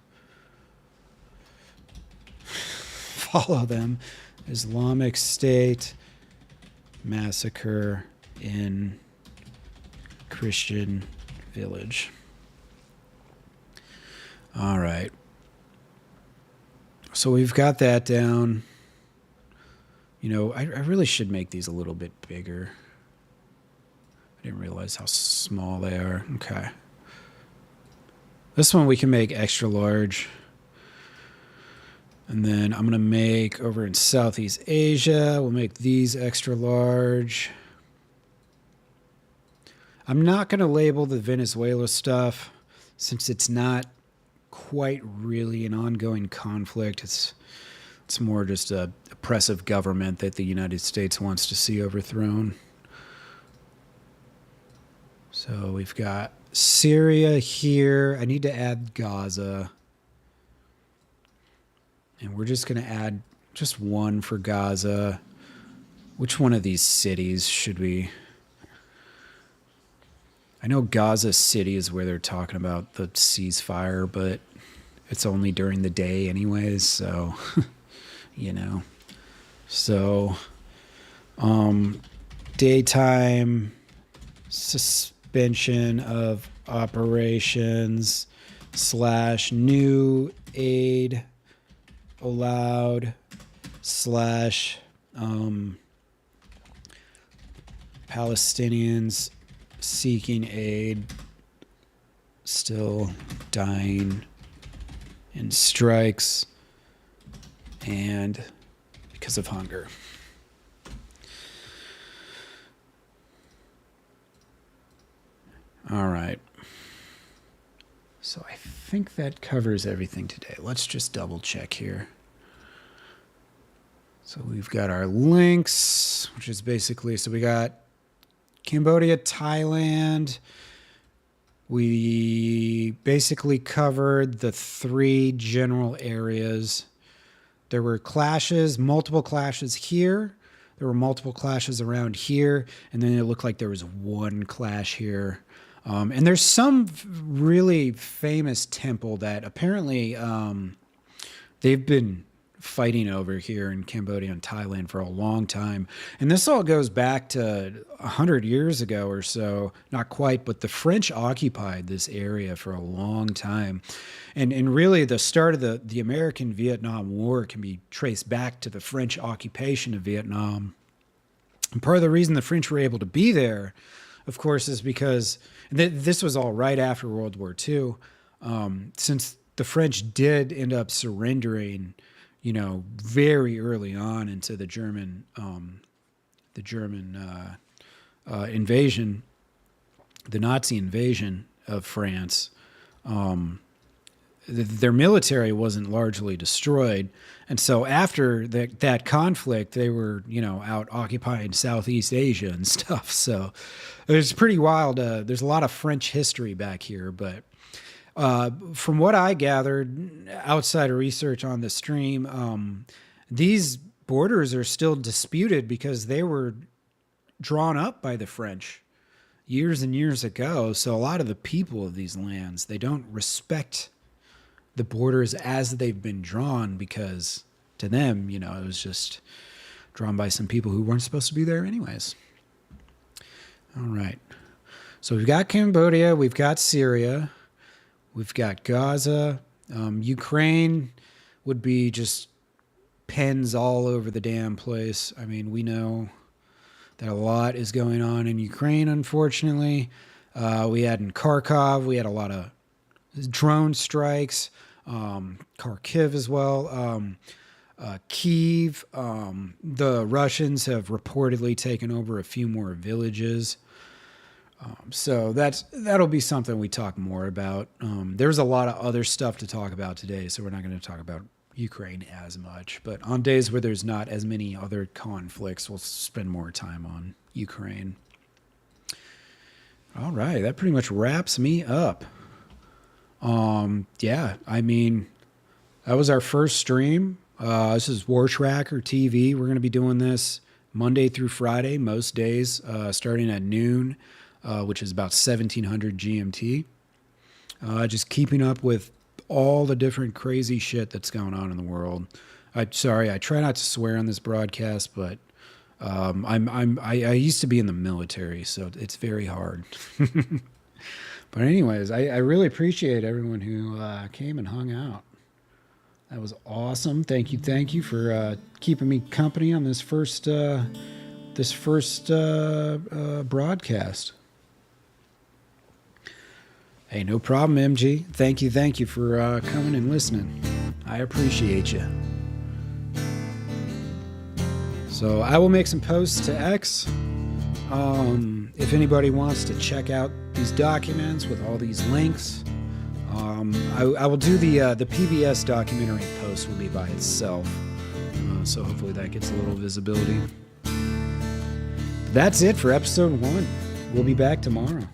follow them. Islamic State massacre in Christian village. All right. So we've got that down. You know, I really should make these a little bit bigger. I didn't realize how small they are. Okay. This one we can make extra large. And then I'm going to make over in Southeast Asia, we'll make these extra large. I'm not going to label the Venezuela stuff since it's not quite really an ongoing conflict. It's more just a oppressive government that the United States wants to see overthrown. So we've got Syria here. I need to add Gaza. And we're just going to add just one for Gaza. Which one of these cities should we... I know Gaza City is where they're talking about the ceasefire, but it's only during the day anyways, so, you know. So, daytime suspension of operations / new aid allowed / Palestinians seeking aid still dying in strikes and because of hunger. All right. So I think that covers everything today. Let's just double check here. So we've got our links, which is basically, so we got Cambodia, Thailand. We basically covered the 3 general areas. There were clashes, multiple clashes here. There were multiple clashes around here. And then it looked like there was one clash here. And there's some really famous temple that apparently they've been fighting over here in Cambodia and Thailand for a long time. And this all goes back to 100 years ago or so. Not quite, but the French occupied this area for a long time. And really the start of the American-Vietnam War can be traced back to the French occupation of Vietnam. And part of the reason the French were able to be there, of course, is because this was all right after World War II. Since the French did end up surrendering, very early on into the German invasion, the Nazi invasion of France. Their military wasn't largely destroyed. And so after that conflict, they were, out occupying Southeast Asia and stuff. So it was pretty wild. There's a lot of French history back here. But from what I gathered outside of research on the stream, these borders are still disputed because they were drawn up by the French years and years ago. So a lot of the people of these lands, they don't respect the borders as they've been drawn because to them, it was just drawn by some people who weren't supposed to be there anyways. All right. So we've got Cambodia, we've got Syria, we've got Gaza. Ukraine would be just pens all over the damn place. I mean, we know that a lot is going on in Ukraine, unfortunately. We had in Kharkov, we had a lot of drone strikes. Kharkiv as well. Kyiv. The Russians have reportedly taken over a few more villages. So that'll be something we talk more about. There's a lot of other stuff to talk about today, so we're not going to talk about Ukraine as much. But on days where there's not as many other conflicts, we'll spend more time on Ukraine. All right, that pretty much wraps me up. Yeah, I mean, that was our first stream. This is WarTrackerTV. We're going to be doing this Monday through Friday, most days, starting at noon, which is about 1700 GMT. Just keeping up with all the different crazy shit that's going on in the world. I try not to swear on this broadcast, but I used to be in the military, so it's very hard. But anyways, I really appreciate everyone who came and hung out. That was awesome. Thank you for keeping me company on this first broadcast. Hey, no problem, MG. Thank you for coming and listening. I appreciate you. So I will make some posts to X. If anybody wants to check out these documents with all these links, I will do the PBS documentary post will be by itself. So hopefully that gets a little visibility. That's it for episode 1. We'll be back tomorrow.